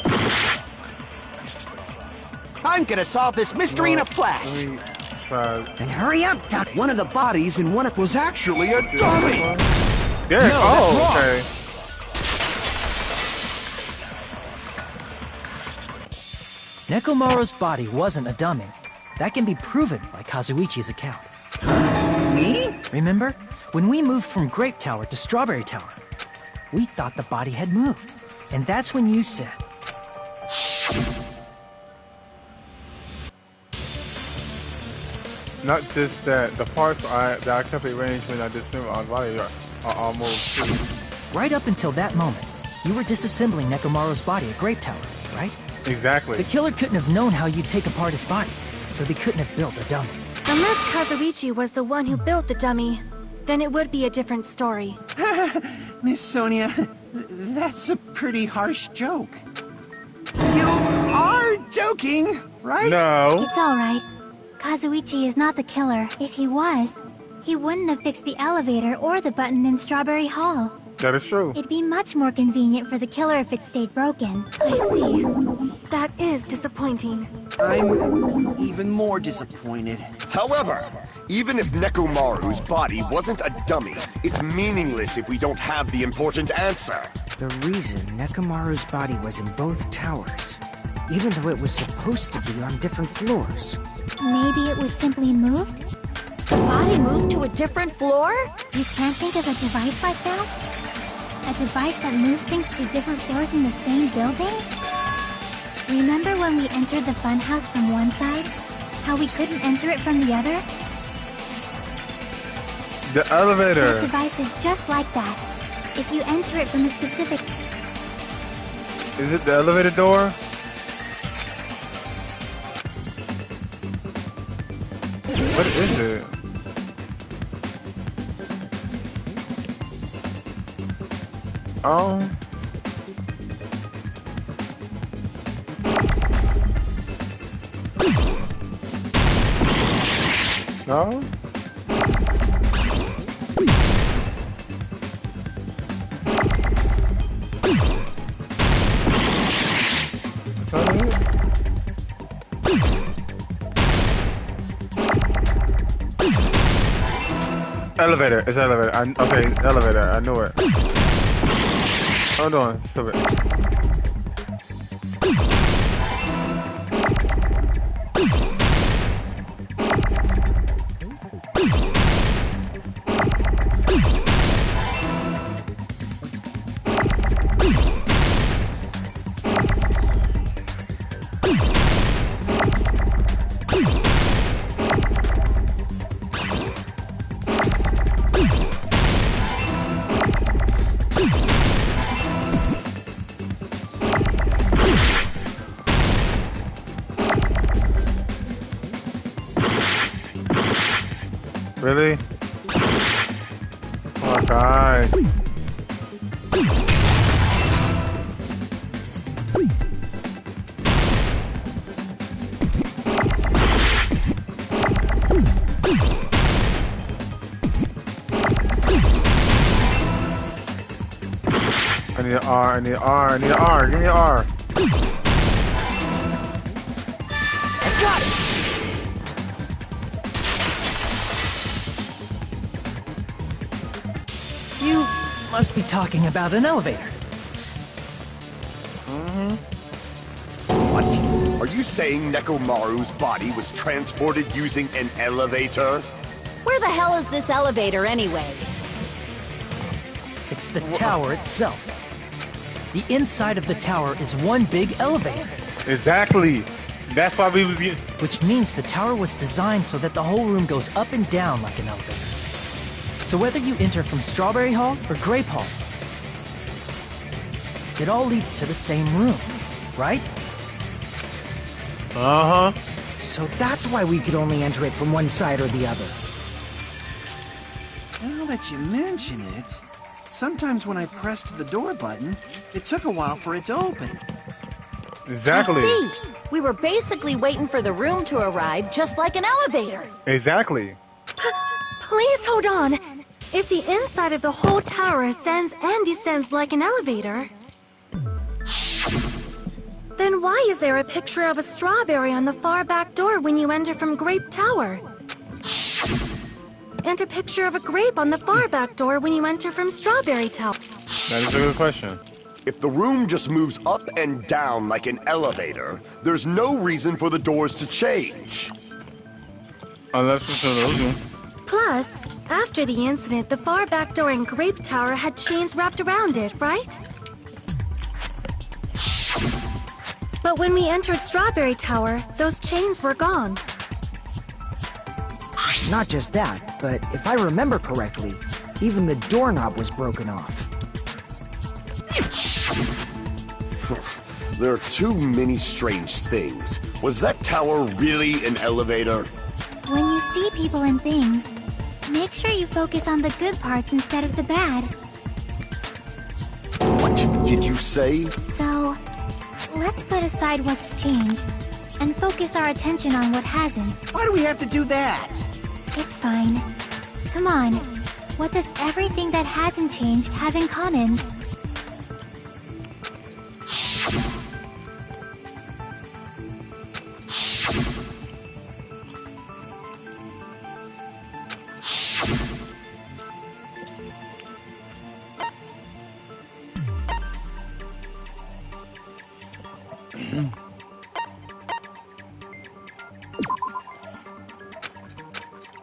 I'm gonna solve this mystery in a flash. Let me try. Then hurry up, duck! One of the bodies in one of was actually a dummy. Yeah. No, Oh, that's wrong. okay. Nekomaru's body wasn't a dummy. That can be proven by Kazuichi's account. Me? Remember? When we moved from Grape Tower to Strawberry Tower, we thought the body had moved. And that's when you said... Not just that, the parts that I kept arranged when I dismembered our body are all moved too. Right up until that moment, you were disassembling Nekomaru's body at Grape Tower, right? Exactly. The killer couldn't have known how you'd take apart his body, so they couldn't have built a dummy. Unless Kazuichi was the one who built the dummy, then it would be a different story. Miss Sonia, that's a pretty harsh joke. You are joking, right? No. It's alright. Kazuichi is not the killer. If he was, he wouldn't have fixed the elevator or the button in Strawberry Hall. That is true. It'd be much more convenient for the killer if it stayed broken. I see. That is disappointing. I'm even more disappointed. However, even if Nekomaru's body wasn't a dummy, it's meaningless if we don't have the important answer. The reason Nekomaru's body was in both towers, even though it was supposed to be on different floors. Maybe it was simply moved? The body moved to a different floor? You can't think of a device like that? A device that moves things to different floors in the same building? Remember when we entered the funhouse from one side? How we couldn't enter it from the other? The elevator. That device is just like that. If you enter it from a specific... Is it the elevator door? What is it? Oh. No? Elevator. It's elevator. Okay, elevator. I knew it. Hold on. Stupid. Really? Oh my god. I need an R, I need an R, I need an R, give me an R. I got it! You must be talking about an elevator. What? Are you saying Nekomaru's body was transported using an elevator? Where the hell is this elevator anyway? It's the tower itself. The inside of the tower is one big elevator. Exactly. That's why we was getting... Which means the tower was designed so that the whole room goes up and down like an elevator. So whether you enter from Strawberry Hall or Grape Hall, it all leads to the same room, right? Uh-huh. So that's why we could only enter it from one side or the other. Now that you mention it, sometimes when I pressed the door button, it took a while for it to open. Exactly. I see. We were basically waiting for the room to arrive, just like an elevator. Exactly. Please hold on. If the inside of the whole tower ascends and descends like an elevator, then why is there a picture of a strawberry on the far back door when you enter from Grape Tower? And a picture of a grape on the far back door when you enter from Strawberry Tower? That is a good question. If the room just moves up and down like an elevator, there's no reason for the doors to change. Unless it's an illusion. Plus, after the incident, the far back door in Grape Tower had chains wrapped around it, right? But when we entered Strawberry Tower, those chains were gone. Not just that, but if I remember correctly, even the doorknob was broken off. There are too many strange things. Was that tower really an elevator? When you see people and things, make sure you focus on the good parts instead of the bad. What did you say? So, let's put aside what's changed and focus our attention on what hasn't. Why do we have to do that? It's fine. Come on. What does everything that hasn't changed have in common?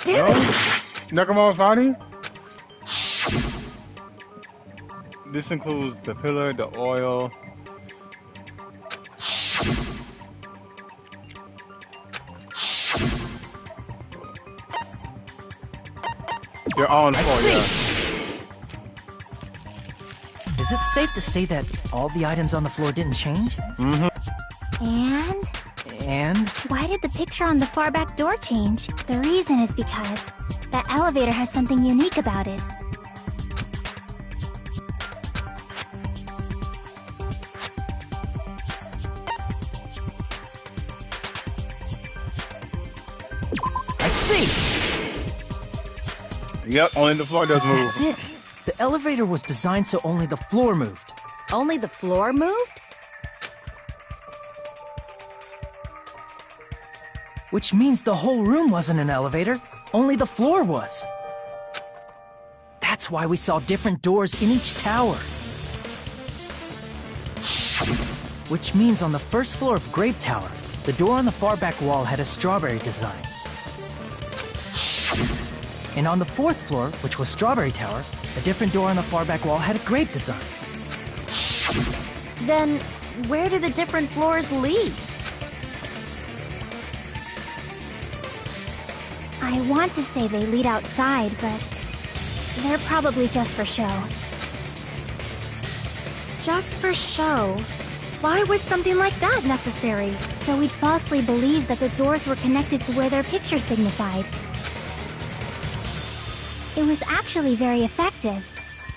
Damn it! Nakamura Fani? This includes the pillar, the oil. You're on the floor, yeah. Is it safe to say that all the items on the floor didn't change? And? And? Why did the picture on the far back door change? The reason is because that elevator has something unique about it. I see! Yep, only the floor does move. That's it. The elevator was designed so only the floor moved. Only the floor moved? Which means the whole room wasn't an elevator, only the floor was. That's why we saw different doors in each tower. Which means on the first floor of Grape Tower, the door on the far back wall had a strawberry design. And on the fourth floor, which was Strawberry Tower, a different door on the far back wall had a grape design. Then, where do the different floors lead? I want to say they lead outside, but they're probably just for show. Just for show? Why was something like that necessary? So we'd falsely believe that the doors were connected to where their picture signified. It was actually very effective.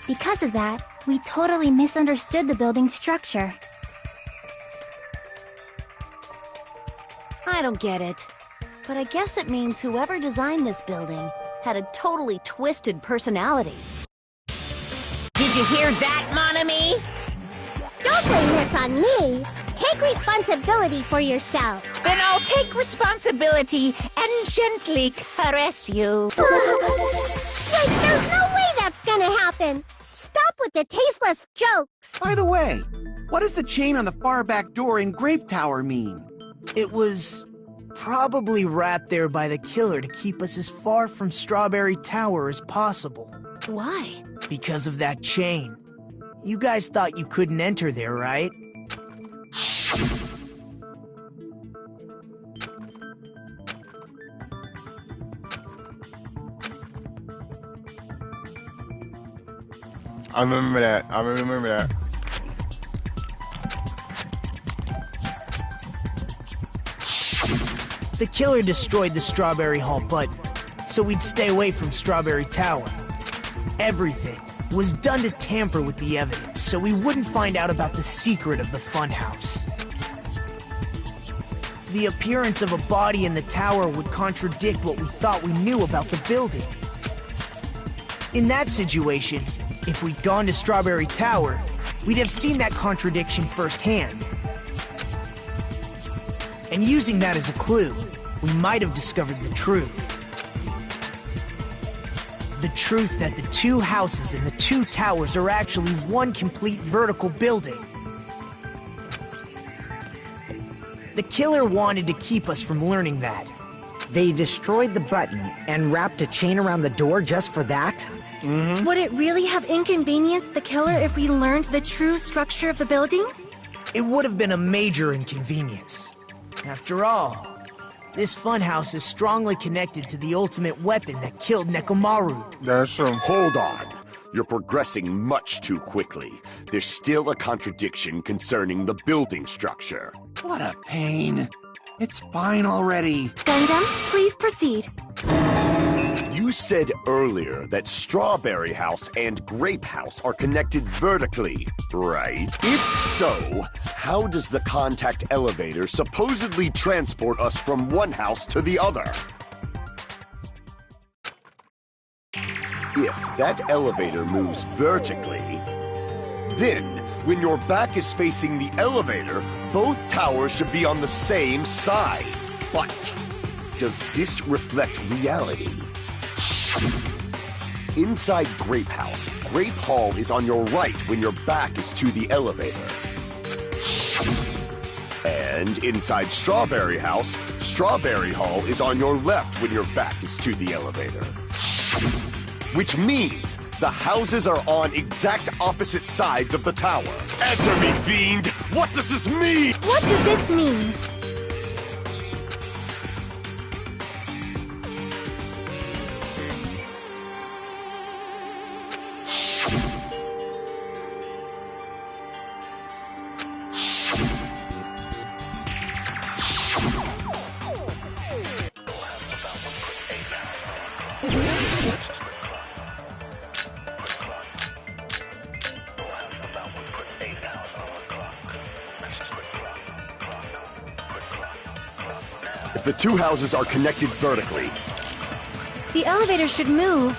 Because of that, we totally misunderstood the building's structure. I don't get it. But I guess it means whoever designed this building had a totally twisted personality. Did you hear that, mon ami? Don't blame this on me. Take responsibility for yourself. Then I'll take responsibility and gently caress you. Wait, there's no way that's gonna happen. Stop with the tasteless jokes. By the way, what does the chain on the far back door in Grape Tower mean? It was probably wrapped there by the killer to keep us as far from Strawberry Tower as possible. Why? Because of that chain. You guys thought you couldn't enter there, right? I remember that. I remember that. The killer destroyed the Strawberry Hall button, so we'd stay away from Strawberry Tower. Everything was done to tamper with the evidence, so we wouldn't find out about the secret of the funhouse. The appearance of a body in the tower would contradict what we thought we knew about the building. In that situation, if we'd gone to Strawberry Tower, we'd have seen that contradiction firsthand. And using that as a clue, we might have discovered the truth. The truth that the two houses and the two towers are actually one complete vertical building. The killer wanted to keep us from learning that. They destroyed the button and wrapped a chain around the door just for that? Would it really have inconvenienced the killer if we learned the true structure of the building? It would have been a major inconvenience. After all, this funhouse is strongly connected to the ultimate weapon that killed Nekomaru. That's true. Hold on. You're progressing much too quickly. There's still a contradiction concerning the building structure. What a pain. It's fine already. Gundam, please proceed. You said earlier that Strawberry House and Grape House are connected vertically, right? If so, how does the contact elevator supposedly transport us from one house to the other? If that elevator moves vertically, then when your back is facing the elevator, both towers should be on the same side. But does this reflect reality? Inside Grape House, Grape Hall is on your right when your back is to the elevator. And inside Strawberry House, Strawberry Hall is on your left when your back is to the elevator. Which means the houses are on exact opposite sides of the tower. Answer me, fiend! What does this mean? What does this mean? If the two houses are connected vertically, The elevator should move.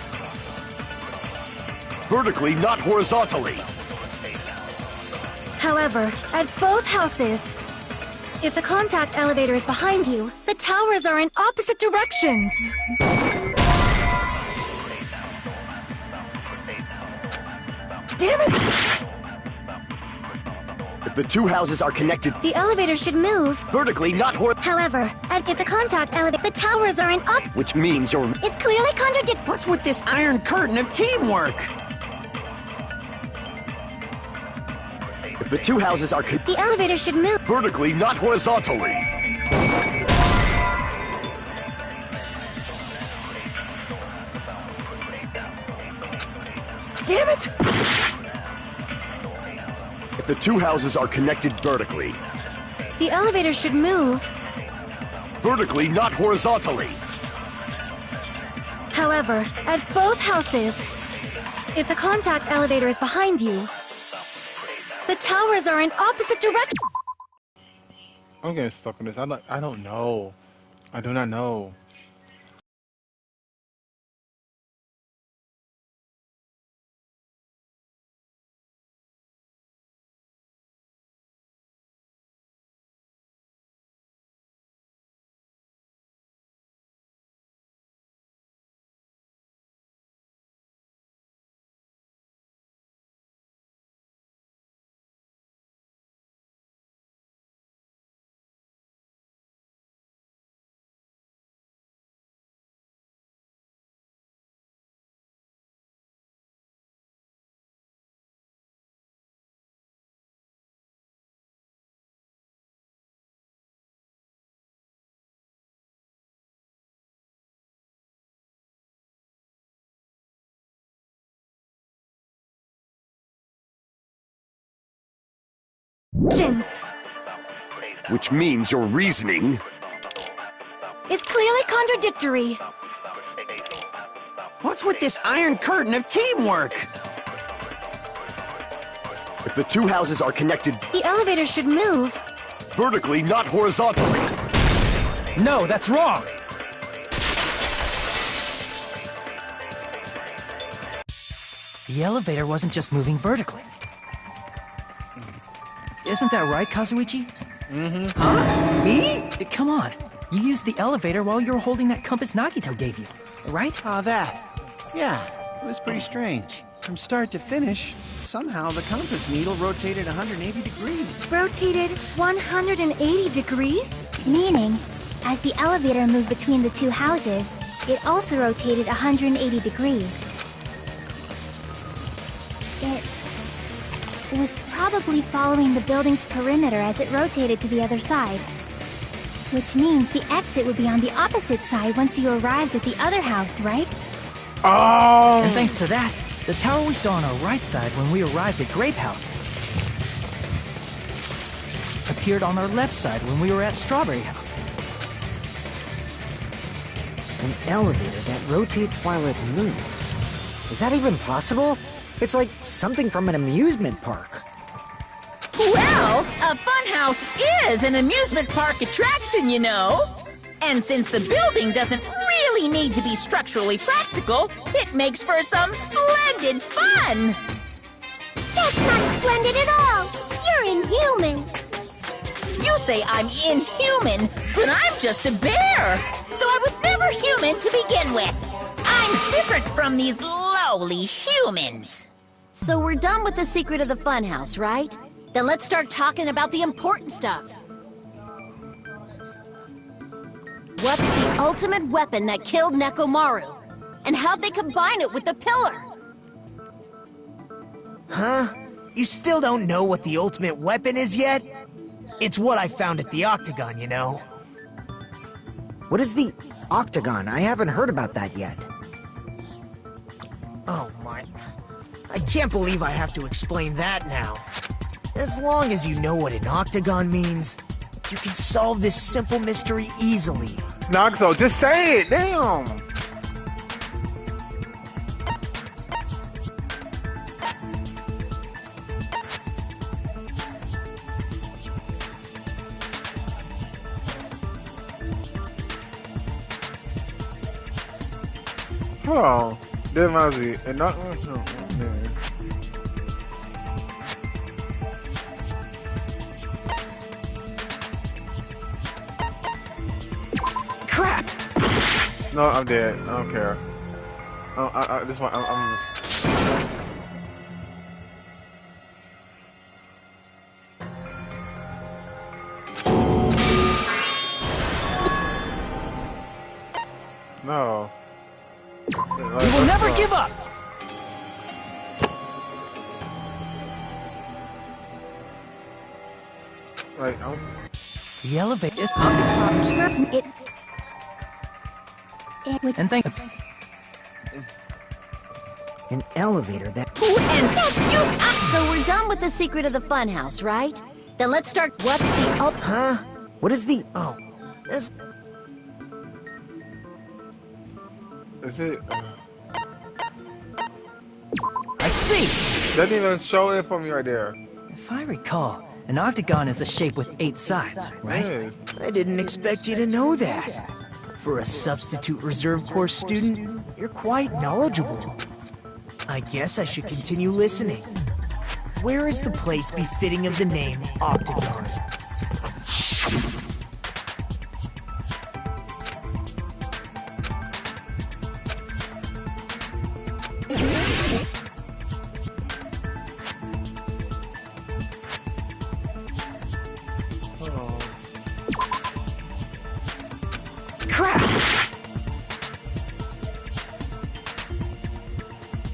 vertically, not horizontally. However, at both houses, if the contact elevator is behind you, the towers are in opposite directions. Damn it! If the two houses are connected The elevator should move. vertically, not horizontally, However, if the contact elevator, the towers are in up. which means you're... It's clearly contradictory. What's with this iron curtain of teamwork? If the two houses are The elevator should move. vertically, not horizontally. Damn it! If the two houses are connected vertically, The elevator should move. vertically, not horizontally. However, at both houses, if the contact elevator is behind you, the towers are in opposite directions. I'm getting stuck on this. I don't know. I do not know. Which means your reasoning... It's clearly contradictory. What's with this iron curtain of teamwork? If the two houses are connected The elevator should move. vertically, not horizontally. No, that's wrong! The elevator wasn't just moving vertically. Isn't that right, Kazuichi? Huh? Me? Come on. You used the elevator while you were holding that compass Nagito gave you, right? Oh, that. Yeah, it was pretty strange. From start to finish, somehow the compass needle rotated 180 degrees. Rotated 180 degrees? Meaning, as the elevator moved between the two houses, it also rotated 180 degrees. It was probably following the building's perimeter as it rotated to the other side. Which means the exit would be on the opposite side once you arrived at the other house, right? Oh! And thanks to that, the tower we saw on our right side when we arrived at Grape House appeared on our left side when we were at Strawberry House. An elevator that rotates while it moves. Is that even possible? It's like something from an amusement park. Well, a funhouse is an amusement park attraction, you know. And since the building doesn't really need to be structurally practical, it makes for some splendid fun. That's not splendid at all. You're inhuman. You say I'm inhuman, but I'm just a bear. So I was never human to begin with. I'm different from these lowly humans. So we're done with the secret of the funhouse, right? Then let's start talking about the important stuff. What's the ultimate weapon that killed Nekomaru? And how'd they combine it with the pillar? Huh? You still don't know what the ultimate weapon is yet? It's what I found at the Octagon, you know. What is the Octagon? I haven't heard about that yet. Oh my... I can't believe I have to explain that now. As long as you know what an Octagon means, you can solve this simple mystery easily. Nagito, just say it! Damn! Oh, that reminds me. And not... man. Crap! No, I'm dead. I don't care. This one, We will never give up! Like, The elevator is and thank An elevator that... So we're done with the secret of the funhouse, right? Then let's start. What's the Huh? What is the... Oh. is it? I see! Doesn't even show it for me right there. If I recall, an octagon is a shape with 8 sides, right? Yes. I didn't expect you to know that. For a substitute reserve course student, you're quite knowledgeable. I guess I should continue listening. Where is the place befitting of the name Octagon? Oh. Crap!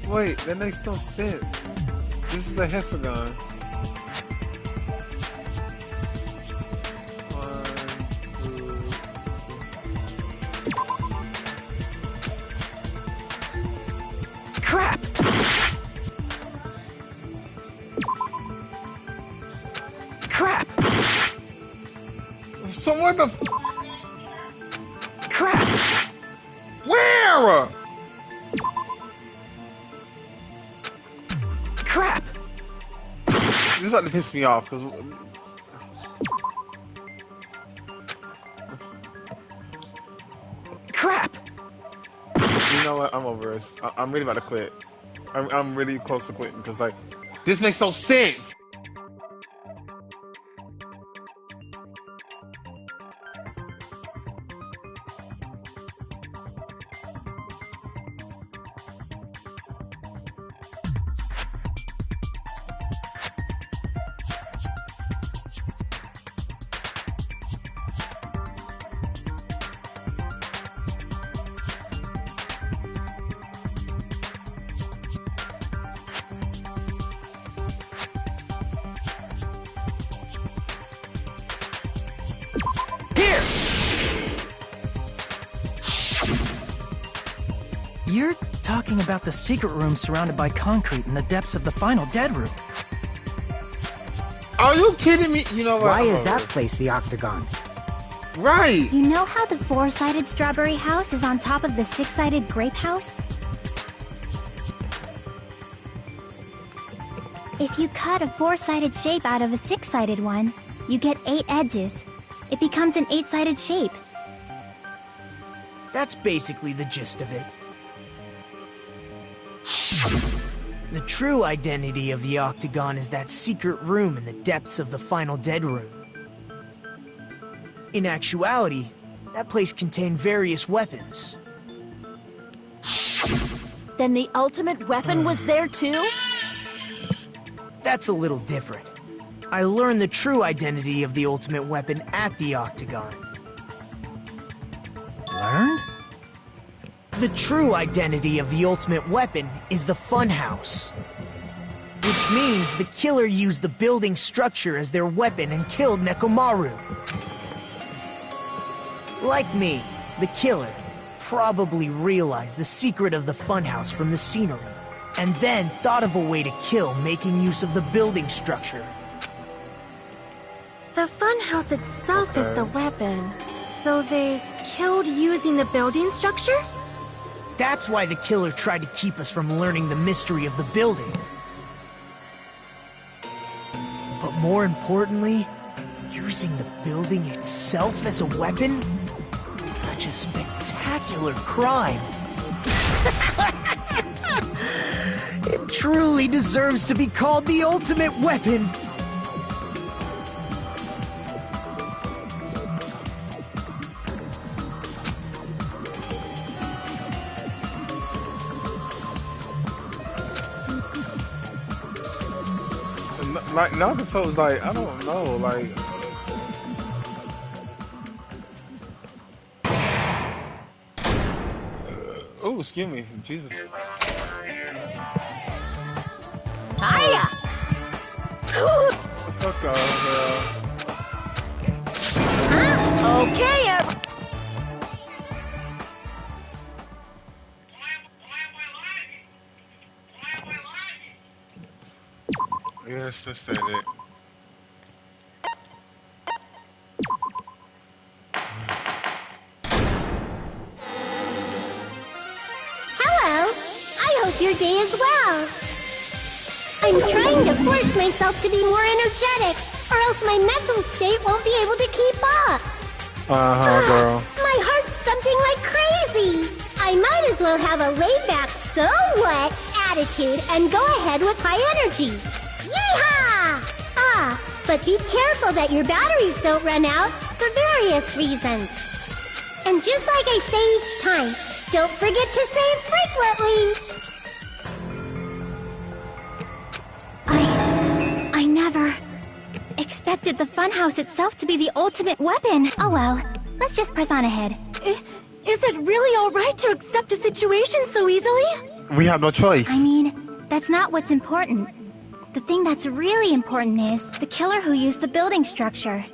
Wait, that makes no sense. This is a hexagon. 1, 2. Crap! Crap! So what the? Crap! Where? Crap! This is about to piss me off because. Crap! You know what? I'm over this. I'm really about to quit. I'm really close to quitting because like this makes no sense. Here! You're talking about the secret room surrounded by concrete in the depths of the final dead room. Are you kidding me? You know what? Why I'm is over that this. place the Octagon? Right. You know how the 4-sided strawberry house is on top of the 6-sided grape house? If you cut a 4-sided shape out of a 6-sided one, you get 8 edges. It becomes an 8-sided shape. That's basically the gist of it. The true identity of the Octagon is that secret room in the depths of the final dead room. In actuality, that place contained various weapons. Then the ultimate weapon was there too? That's a little different. I learned the true identity of the ultimate weapon at the Octagon. Learn? The true identity of the ultimate weapon is the funhouse. Which means the killer used the building structure as their weapon and killed Nekomaru. Like me, the killer probably realized the secret of the funhouse from the scenery, and then thought of a way to kill making use of the building structure. The funhouse itself is the weapon. So they killed using the building structure? That's why the killer tried to keep us from learning the mystery of the building. But more importantly, using the building itself as a weapon? Such a spectacular crime. It truly deserves to be called the ultimate weapon. Like Naruto's like, I don't know, like ooh. Ooh, excuse me. Jesus. Hiya! Fuck off, Okay, Yes, that's it. Hello. I hope your day is well. I'm trying to force myself to be more energetic, or else my mental state won't be able to keep up. Girl. My heart's thumping like crazy. I might as well have a laid-back, so what attitude and go ahead with high energy. Yeehaw! But be careful that your batteries don't run out for various reasons. And just like I say each time, don't forget to save frequently. I never expected the funhouse itself to be the ultimate weapon. Oh well, let's just press on ahead. Is it really alright to accept a situation so easily? We have no choice. I mean, that's not what's important. The thing that's really important is the killer who used the building structure.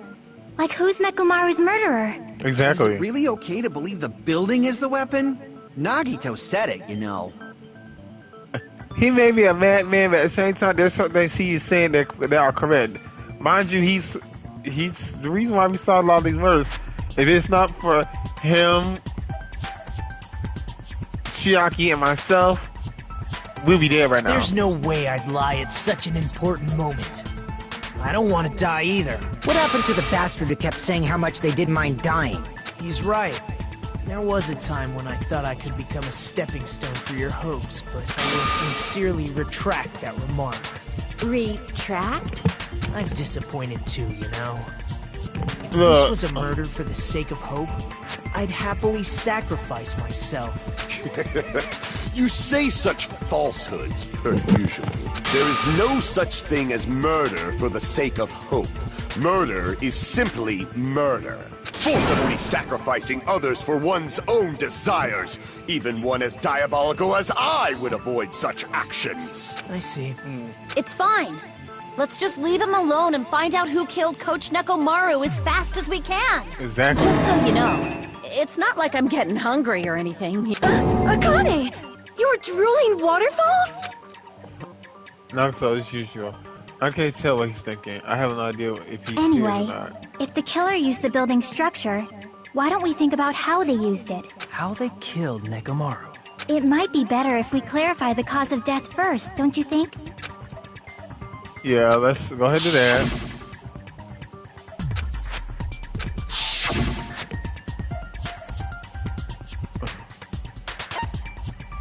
Like, who's Mekumaru's murderer? Exactly. Is it really okay to believe the building is the weapon? Nagito said it, you know. He may be a madman, but at the same time, there's something he's saying that they are correct. Mind you, he's the reason why we saw a lot of these murders. If it's not for him, Chiaki, and myself, we'll be dead right now. There's no way I'd lie at such an important moment. I don't want to die either. What happened to the bastard who kept saying how much they didn't mind dying? He's right. There was a time when I thought I could become a stepping stone for your hopes, but I will sincerely retract that remark. Retract? I'm disappointed too, you know. If Look. this was a murder for the sake of hope, I'd happily sacrifice myself. You say such falsehoods, per usual. There is no such thing as murder for the sake of hope. Murder is simply murder. Forcibly sacrificing others for one's own desires. Even one as diabolical as I would avoid such actions. I see. It's fine. Let's just leave him alone and find out who killed Coach Nekomaru as fast as we can. Exactly. Just so you know, it's not like I'm getting hungry or anything. Akane! You were drooling waterfalls? Not so as usual. I can't tell what he's thinking. I have no idea if he's serious or Anyway, not. if the killer used the building structure, why don't we think about how they used it? How they killed Nekomaru. It might be better if we clarify the cause of death first, don't you think? Yeah, let's go ahead and do that.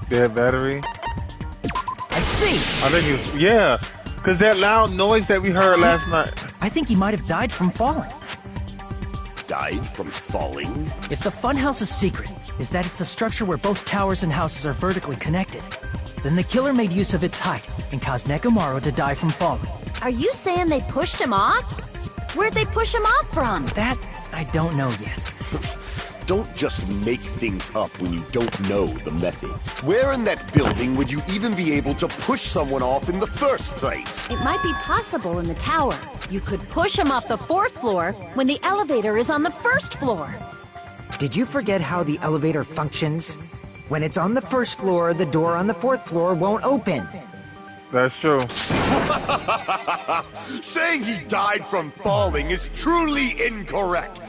Dead battery. I see! I think it was, yeah. Because that loud noise that we heard last night. I think he might have died from falling. Died from falling? If the funhouse's secret is that it's a structure where both towers and houses are vertically connected, then the killer made use of its height and caused Nekomaru to die from falling. Are you saying they pushed him off? Where'd they push him off from? That, I don't know yet. Don't just make things up when you don't know the method. Where in that building would you even be able to push someone off in the first place? It might be possible in the tower. You could push him off the 4th floor when the elevator is on the 1st floor. Did you forget how the elevator functions? When it's on the 1st floor, the door on the 4th floor won't open. That's true. Saying he died from falling is truly incorrect.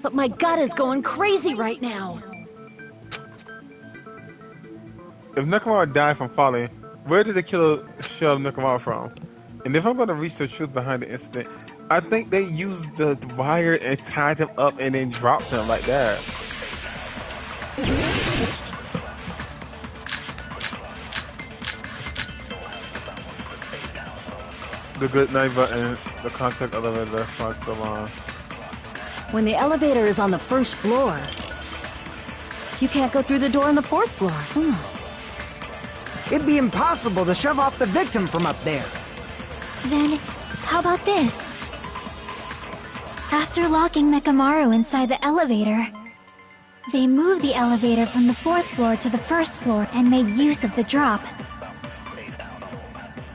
But my gut is going crazy right now. If Nekomaru died from falling, where did the killer shove Nekomaru from? And if I'm going to reach the truth behind the incident, I think they used the wire and tied him up and then dropped him like that. The good night button, the contact elevator, fox alarm. When the elevator is on the 1st floor, you can't go through the door on the 4th floor. It'd be impossible to shove off the victim from up there. Then, how about this? After locking Mekamaru inside the elevator, They moved the elevator from the 4th floor to the 1st floor and made use of the drop.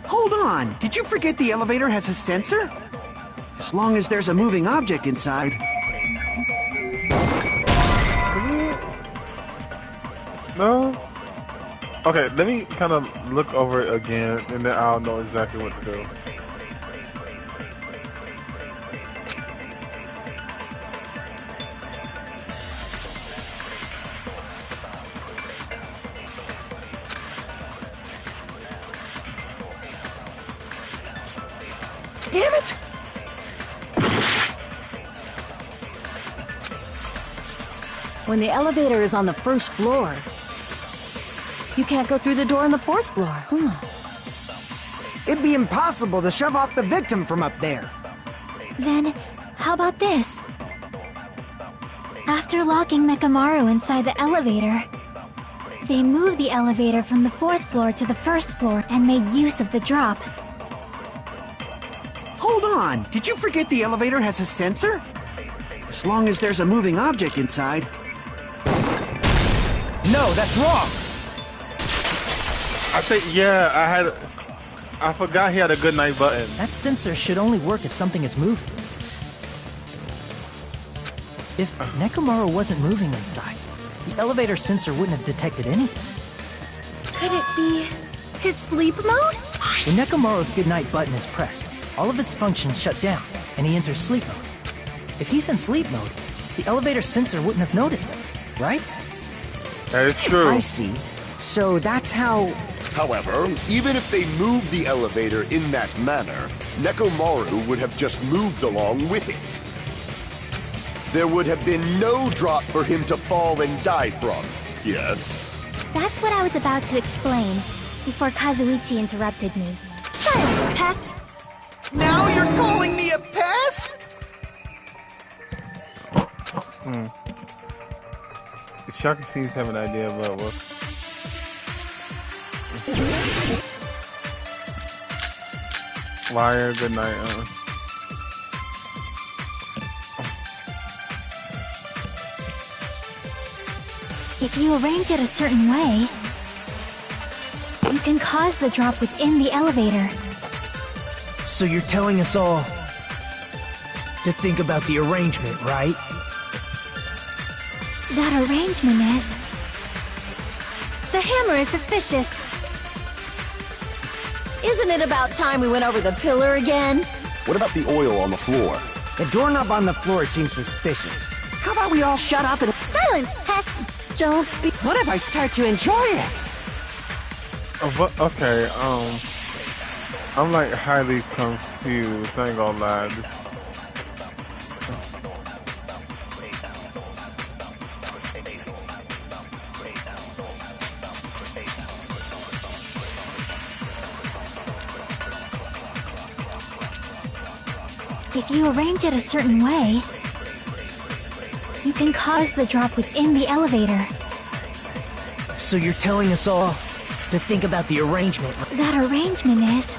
Hold on! Did you forget the elevator has a sensor? As long as there's a moving object inside. No? Okay, let me kind of look over it again, and then I'll know exactly what to do. Damn it! When the elevator is on the 1st floor, you can't go through the door on the 4th floor. It'd be impossible to shove off the victim from up there. Then, how about this? After locking Mekamaru inside the elevator, they moved the elevator from the 4th floor to the 1st floor and made use of the drop. Hold on! Did you forget the elevator has a sensor? As long as there's a moving object inside. No, that's wrong! I think, yeah, I forgot he had a good night button. That sensor should only work if something is moving. If Nekomaru wasn't moving inside, the elevator sensor wouldn't have detected anything. Could it be his sleep mode? When Nekomaru's goodnight button is pressed, all of his functions shut down, and he enters sleep mode. If he's in sleep mode, the elevator sensor wouldn't have noticed him, right? That is true. I see. So that's how... However, even if they moved the elevator in that manner, Nekomaru would have just moved along with it. There would have been no drop for him to fall and die from. Yes? That's what I was about to explain, before Kazuichi interrupted me. Silence, pest! Now you're calling me a pest? Shaka seems to have an idea about what. Wire, good night. If you arrange it a certain way, you can cause the drop within the elevator. So you're telling us all to think about the arrangement, right? That arrangement is... The hammer is suspicious. Isn't it about time we went over the pillar again? What about the oil on the floor? The doorknob on the floor seems suspicious. How about we all shut up and... Silence, pest! Don't be... What if I start to enjoy it? Okay, I'm like highly confused. I ain't gonna lie. If you arrange it a certain way, you can cause the drop within the elevator. So you're telling us all to think about the arrangement. That arrangement is...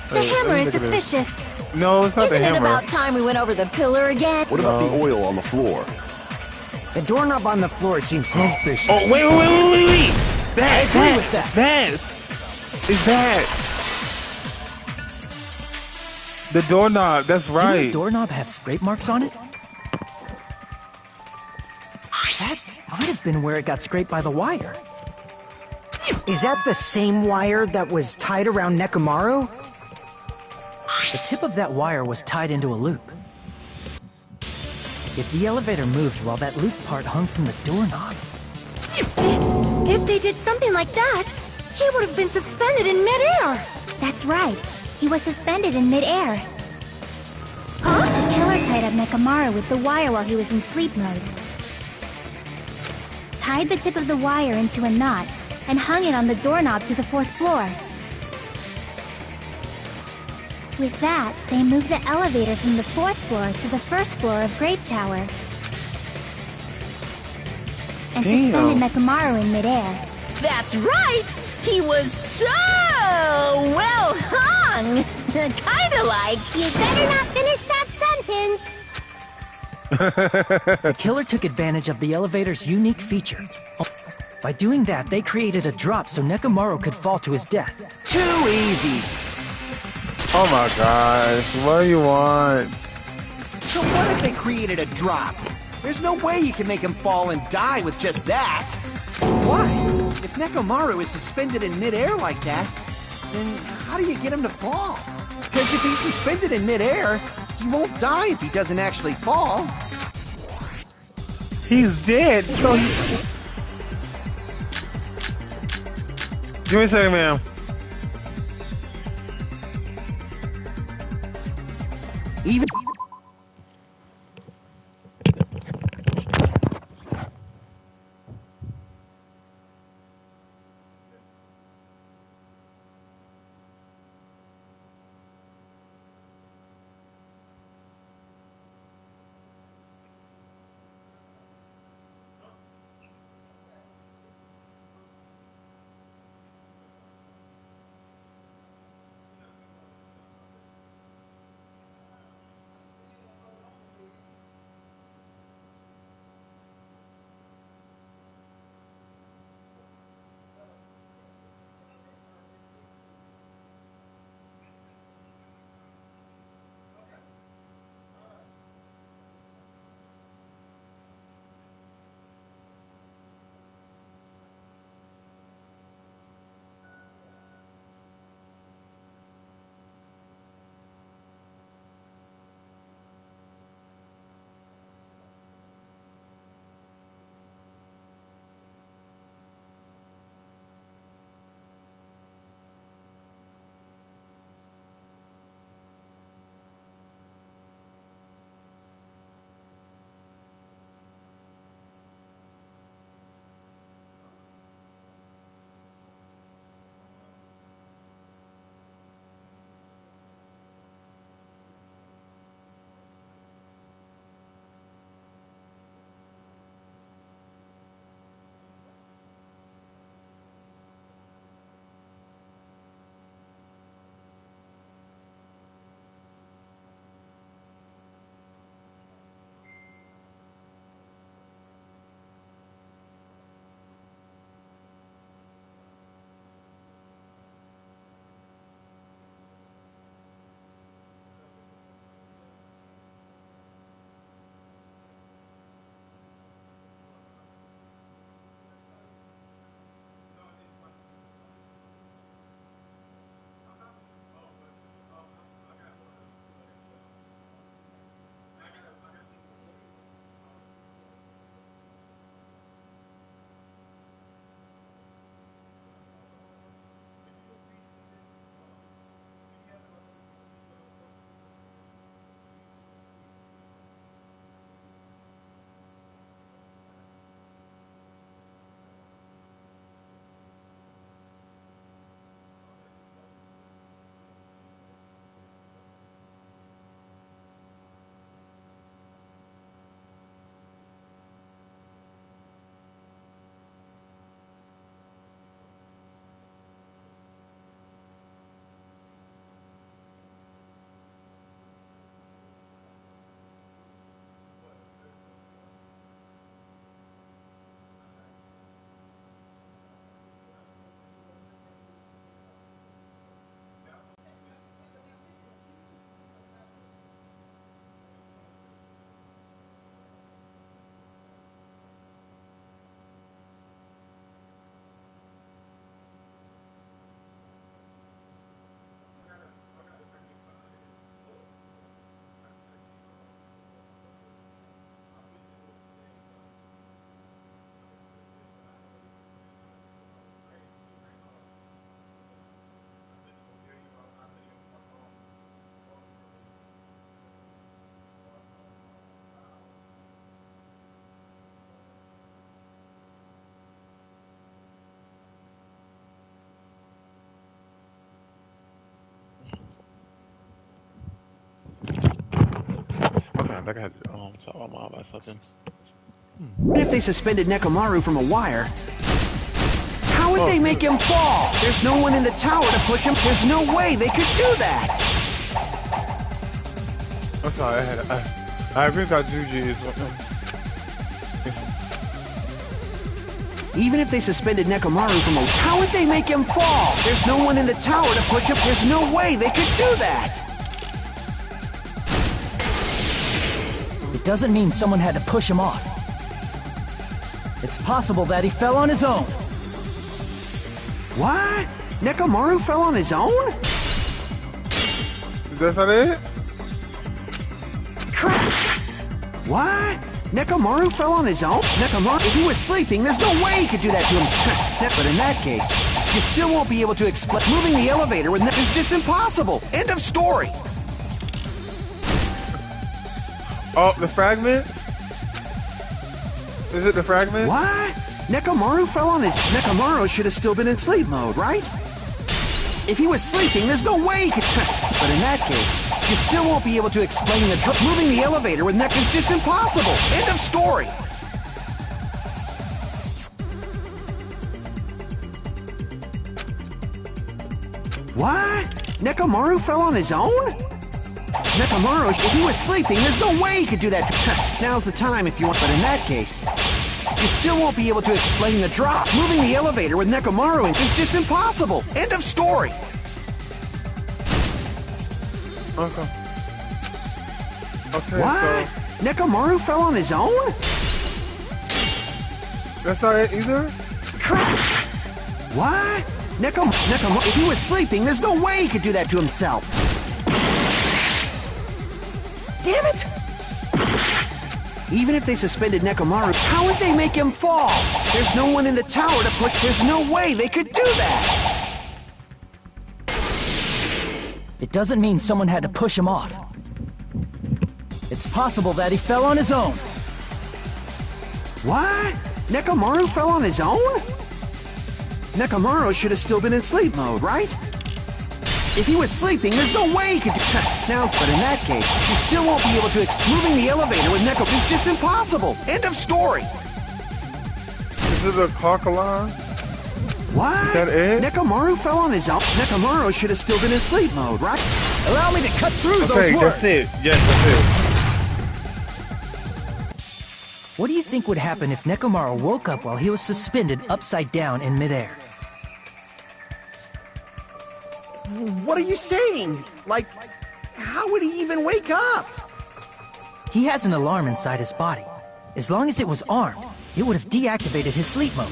The hammer is suspicious. No, it's not the Isn't it hammer. about time we went over the pillar again? What about the oil on the floor? The doorknob on the floor seems suspicious. Oh, wait. I agree with that. That. The doorknob, that's Didn't right. the doorknob have scrape marks on it? That might have been where it got scraped by the wire. Is that the same wire that was tied around Nekomaru? The tip of that wire was tied into a loop. If the elevator moved while that loop part hung from the doorknob... If they did something like that, he would have been suspended in midair! That's right. He was suspended in midair. Huh? The killer tied up Mekamaru with the wire while he was in sleep mode. Tied the tip of the wire into a knot and hung it on the doorknob to the 4th floor. With that, they moved the elevator from the 4th floor to the 1st floor of Grape Tower. And suspended Mekamaru in midair. That's right! He was so well hung! Kinda like... You better not finish that sentence. The killer took advantage of the elevator's unique feature. By doing that, they created a drop so Nekomaru could fall to his death. Too easy. Oh my gosh, what do you want? So what if they created a drop? There's no way you can make him fall and die with just that. Why? If Nekomaru is suspended in midair like that, then how do you get him to fall? Because if he's suspended in midair, he won't die if he doesn't actually fall. He's dead, so he... Give me a second, ma'am. Even... I think I had to tell my mom about something. What if they suspended Nekomaru from a wire? How would they make him fall? There's no one in the tower to push him. There's no way they could do that. I'm sorry, I agree that Juju is Even if they suspended Nekomaru from a... How would they make him fall? There's no one in the tower to push him. There's no way they could do that! It doesn't mean someone had to push him off. It's possible that he fell on his own. What? Nekomaru fell on his own? Is that not it? Crap! What? Nekomaru fell on his own? Nekomaru, if he was sleeping, there's no way he could do that to himself. But in that case, you still won't be able to explain. Moving the elevator with is just impossible. End of story. Oh, the fragments? Is it the fragments? What? Nekomaru fell on his... Nekomaru should have still been in sleep mode, right? If he was sleeping, there's no way he could... But in that case, you still won't be able to explain the... Moving the elevator with Nek is just impossible. End of story. What? Nekomaru fell on his own? Nekomaru, if he was sleeping, there's no way he could do that. Now's the time if you want, but in that case, you still won't be able to explain the drop. Moving the elevator with Nekomaru is just impossible. End of story. Okay. Okay, What? so Nekomaru fell on his own? that's not it either? Crap! What? Nekomaru, if he was sleeping, there's no way he could do that to himself. Damn it! Even if they suspended Nekomaru, how would they make him fall? There's no one in the tower to push. There's no way they could do that. It doesn't mean someone had to push him off. It's possible that he fell on his own. What? Nekomaru fell on his own? Nekomaru should have still been in sleep mode, right? If he was sleeping, there's no way he could do... But in that case, you still won't be able to... Moving the elevator with Neko is just impossible. End of story. Is it a clock alarm? What? Is that it? Nekomaru fell on his own? Nekomaru should have still been in sleep mode, right? Allow me to cut through those Okay, words. that's it. Yes, that's it. What do you think would happen if Nekomaru woke up while he was suspended upside down in midair? What are you saying? Like, how would he even wake up? He has an alarm inside his body. As long as it was armed, it would have deactivated his sleep mode.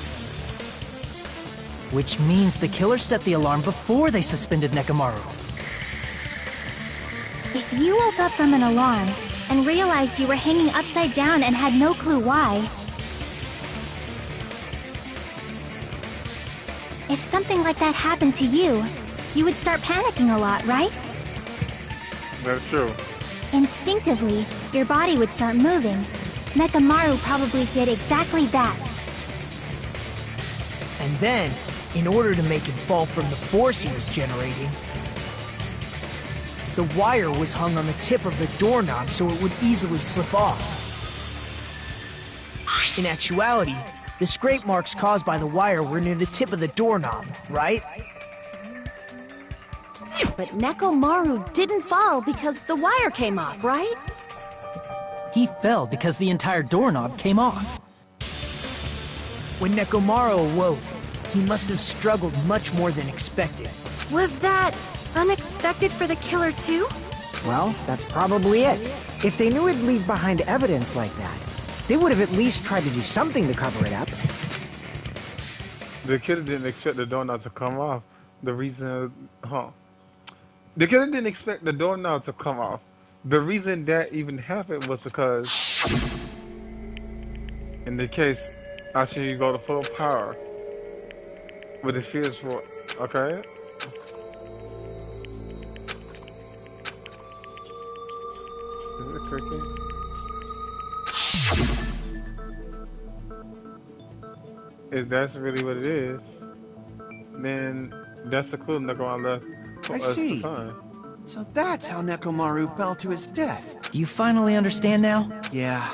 Which means the killer set the alarm before they suspended Nekomaru. If you woke up from an alarm and realized you were hanging upside down and had no clue why, if something like that happened to you, you would start panicking a lot, right? That's true. Instinctively, your body would start moving. Nekomaru probably did exactly that. And then, in order to make him fall from the force he was generating, the wire was hung on the tip of the doorknob so it would easily slip off. In actuality, the scrape marks caused by the wire were near the tip of the doorknob, right? But Nekomaru didn't fall because the wire came off, right? He fell because the entire doorknob came off. When Nekomaru awoke, he must have struggled much more than expected. Was that unexpected for the killer too? Well, that's probably it. If they knew it'd leave behind evidence like that, they would have at least tried to do something to cover it up. The killer didn't expect the doorknob to come off. The reason, the killer didn't expect the doorknob to come off. The reason that even happened was because, in the case, after you go to full power, with the fears for, okay? Is it cricket? If that's really what it is, then that's the clue Nekomaru left for us to find. So that's how Nekomaru fell to his death. Do you finally understand now? Yeah.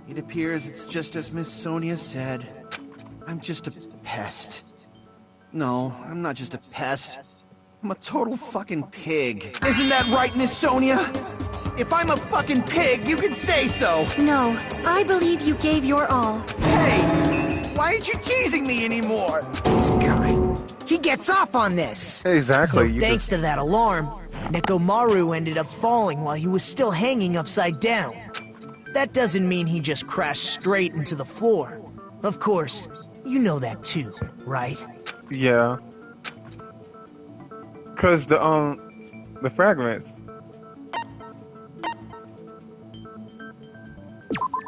It appears it's just as Miss Sonia said. I'm just a pest. No, I'm not just a pest. I'm a total fucking pig. Isn't that right, Miss Sonia? If I'm a fucking pig, you can say so. No, I believe you gave your all. Hey, why aren't you teasing me anymore? This guy, he gets off on this. Exactly. So thanks to that alarm, Nekomaru ended up falling while he was still hanging upside down. That doesn't mean he just crashed straight into the floor. Of course, you know that too, right? Yeah. Cause the fragments.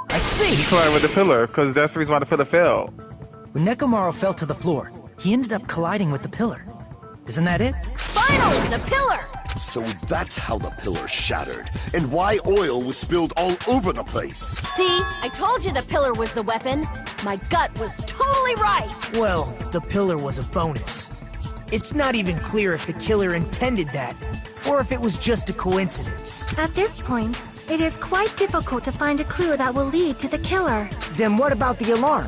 I see! He collided with the pillar, cause that's the reason why the pillar fell. When Nekomaru fell to the floor, he ended up colliding with the pillar. Isn't that it? Finally, the pillar! So that's how the pillar shattered, and why oil was spilled all over the place. See, I told you the pillar was the weapon. My gut was totally right. Well, the pillar was a bonus. It's not even clear if the killer intended that, or if it was just a coincidence. At this point, it is quite difficult to find a clue that will lead to the killer. Then what about the alarm?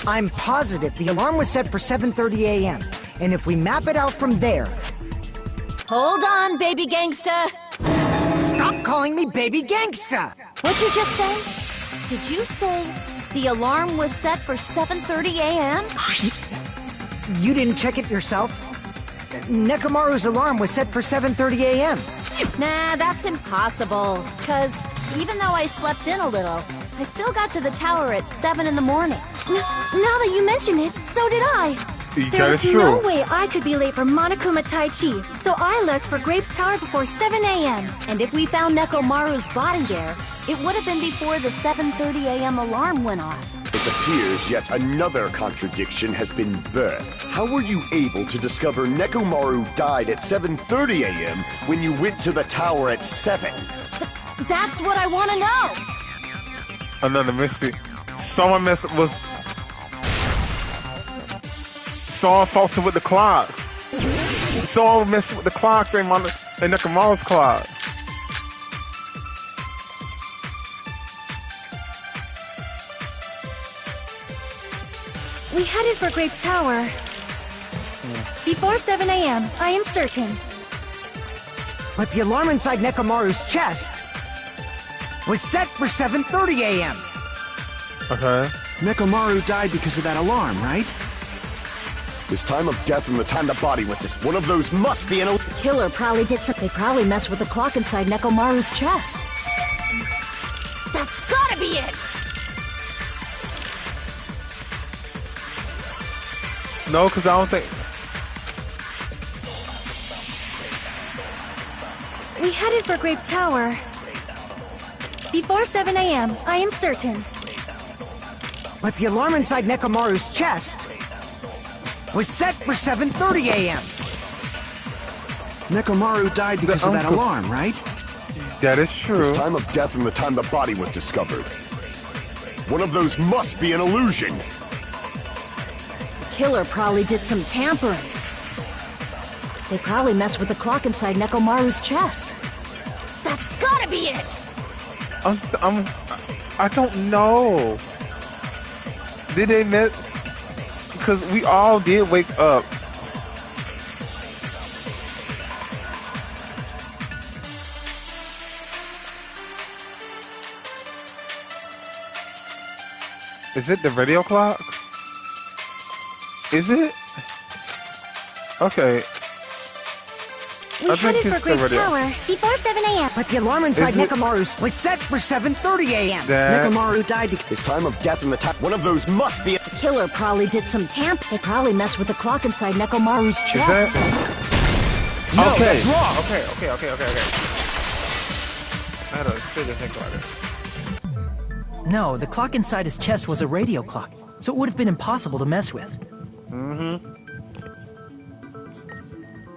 I'm positive the alarm was set for 7:30 a.m. And if we map it out from there... Hold on, baby gangsta. Stop calling me baby gangsta! What'd you just say? Did you say the alarm was set for 7:30 a.m.? You didn't check it yourself? Nekomaru's alarm was set for 7:30 a.m. Nah, that's impossible. Cause even though I slept in a little, I still got to the tower at 7 in the morning. Now that you mention it, so did I. That is There's no true. way I could be late for Monokuma Tai Chi, so I left for Grape Tower before 7 a.m. And if we found Nekomaru's body there, it would have been before the 7:30 a.m. alarm went off. It appears yet another contradiction has been birthed. How were you able to discover Nekomaru died at 7:30 a.m. when you went to the tower at 7? That's what I want to know. Another mystery. Someone faulted with the clocks. Someone messed with the clocks in Nekomaru's clock. We headed for Grape Tower before 7 a.m., I am certain. But the alarm inside Nekomaru's chest was set for 7:30 a.m. Okay. Nekomaru died because of that alarm, right? His time of death and the time the body was just one of those must be an Killer probably did something. They probably messed with the clock inside Nekomaru's chest. That's gotta be it! No, because I don't think... We headed for Grape Tower before 7 a.m., I am certain. But the alarm inside Nekomaru's chest was set for 7:30 a.m. Nekomaru died because of that alarm, right? That is true. His time of death and the time the body was discovered. One of those must be an illusion. The killer probably did some tampering. They probably messed with the clock inside Nekomaru's chest. That's gotta be it! I don't know. Did they met? Because we all did wake up. Is it the radio clock? Is it? Okay. We headed for Grape Tower before 7 a.m. But the alarm inside Nekomaru's was set for 7:30 a.m. Nekomaru died because his time of death and the time. One of those must be. The killer probably did some They probably messed with the clock inside Nekomaru's chest. No, okay. That's wrong. Okay. I had to sit and think about it. No, the clock inside his chest was a radio clock, so it would have been impossible to mess with.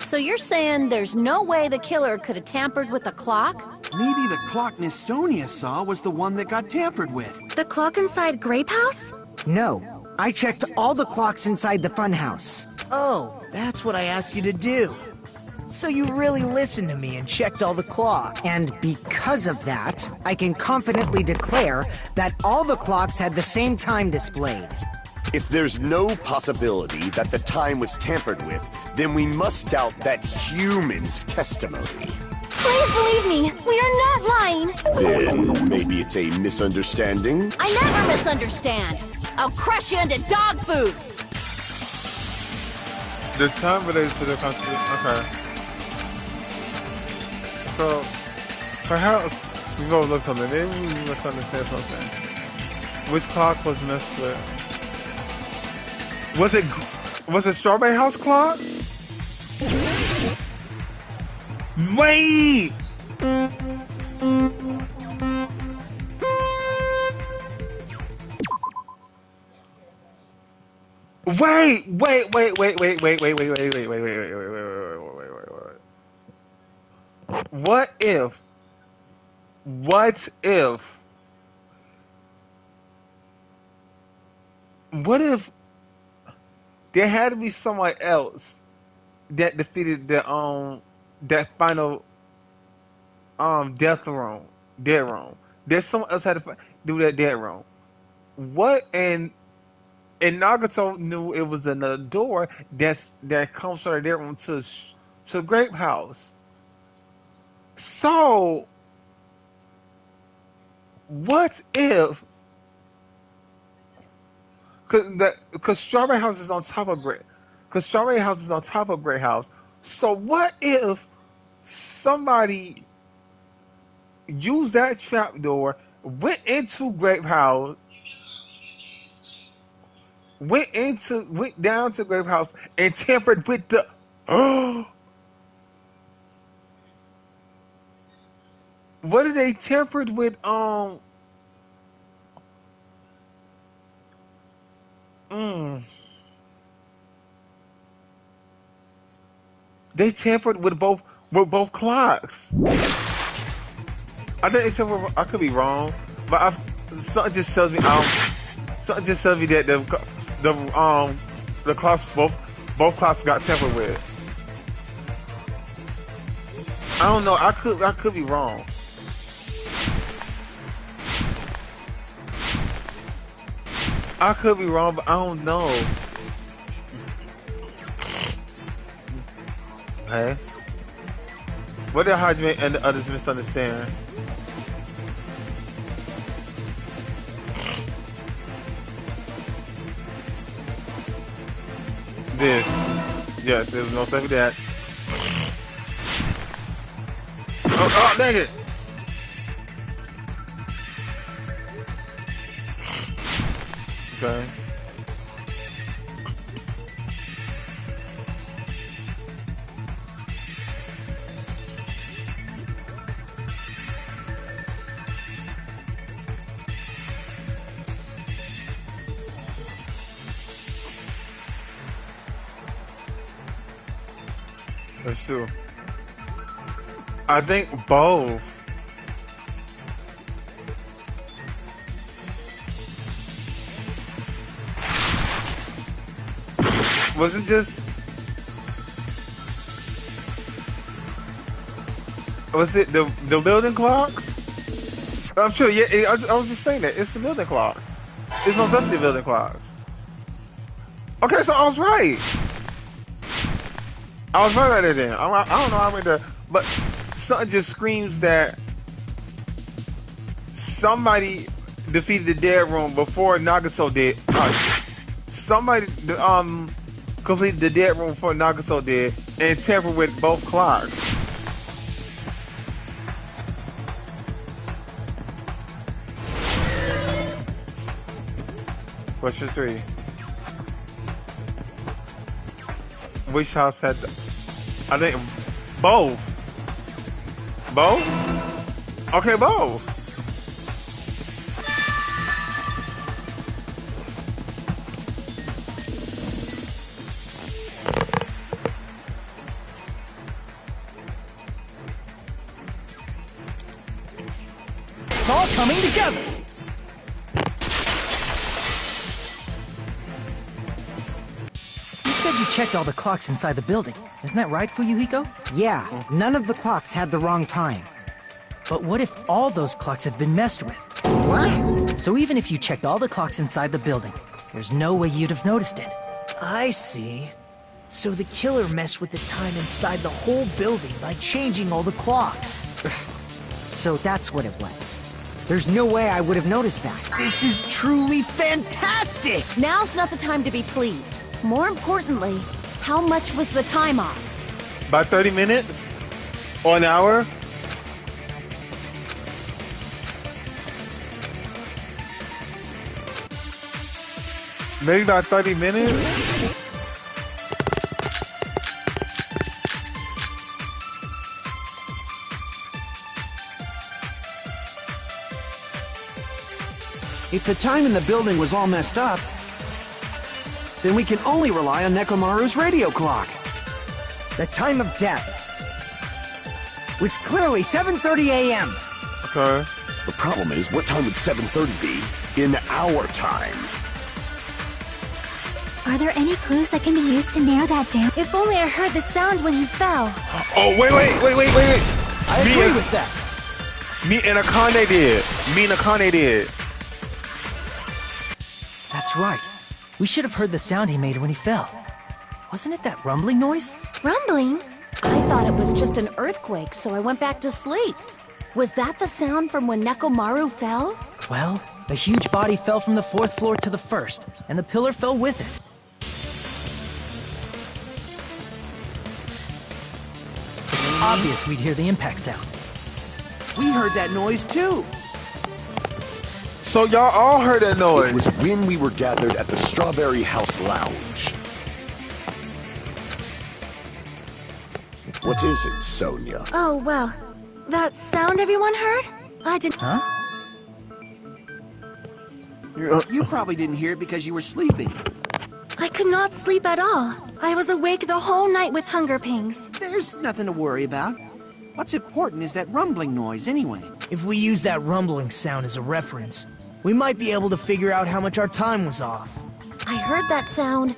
So you're saying there's no way the killer could have tampered with the clock? maybe the clock Miss Sonia saw was the one that got tampered with. The clock inside Grape House? No, I checked all the clocks inside the funhouse. Oh, that's what I asked you to do. So you really listened to me and checked all the clocks. And because of that, I can confidently declare that all the clocks had the same time displayed. If there's no possibility that the time was tampered with, then we must doubt that human's testimony. Please believe me, we are not lying. Then maybe it's a misunderstanding? I never misunderstand. I'll crush you into dog food. The time related to the country. Okay. So, perhaps we go look something. Maybe we misunderstand something. Which clock was messed with? Was it Strawberry House clock? Wait! Wait! What if there had to be someone else that defeated that final dead room. There's someone else had to do that dead room. What and Nagato knew it was another door that comes from the dead room to Grape House. So what if? Because Strawberry House is on top of Grape. Because Strawberry House is on top of Grape House. So what if somebody used that trapdoor, went into Grape House, went down to Grape House and tampered with the what did they tampered with They tampered with both clocks. I think they tampered. I could be wrong, but something just tells me that the clocks both clocks got tampered with. I don't know. I could be wrong. I could be wrong, but I don't know. Hey, what did Hajime and the others misunderstand? This. Yes, there was no stuff with that. Oh, dang it! Okay. That's true. I think both. Was it just? Was it the building clocks? I'm sure. Yeah, I was just saying that it's the building clocks. It's most definitely building clocks. Okay, so I was right. I was right then. I don't know how I went there, but something just screams that somebody defeated the dead room before Nagato did. Somebody completed the dead room before Nagato did and tampered with both clocks. Question 3. Which house had I think both. Both? Okay, both. It's all coming together. You said you checked all the clocks inside the building. Isn't that right, Fuyuhiko? Yeah, none of the clocks had the wrong time. But what if all those clocks have been messed with? What? So even if you checked all the clocks inside the building, there's no way you'd have noticed it. I see. So the killer messed with the time inside the whole building by changing all the clocks. So that's what it was. There's no way I would have noticed that. This is truly fantastic! Now's not the time to be pleased. More importantly, how much was the time off? By 30 minutes? Or an hour? Maybe about 30 minutes? If the time in the building was all messed up, then we can only rely on Nekomaru's radio clock. The time of death was clearly 7:30 a.m. Okay. The problem is, what time would 7:30 be in our time? Are there any clues that can be used to narrow that down? If only I heard the sound when he fell. Oh, wait. I agree with that. Me and Akane did. That's right. We should have heard the sound he made when he fell. Wasn't it that rumbling noise? Rumbling? I thought it was just an earthquake, so I went back to sleep. Was that the sound from when Nekomaru fell? Well, a huge body fell from the 4th floor to the 1st, and the pillar fell with it. It's obvious we'd hear the impact sound. We heard that noise too. So y'all all heard that It noise. was when we were gathered at the Strawberry House Lounge. What is it, Sonia? Oh, well. That sound everyone heard? I didn't. Huh? You probably didn't hear it because you were sleeping. I could not sleep at all. I was awake the whole night with hunger pangs. There's nothing to worry about. What's important is that rumbling noise anyway. If we use that rumbling sound as a reference, we might be able to figure out how much our time was off. I heard that sound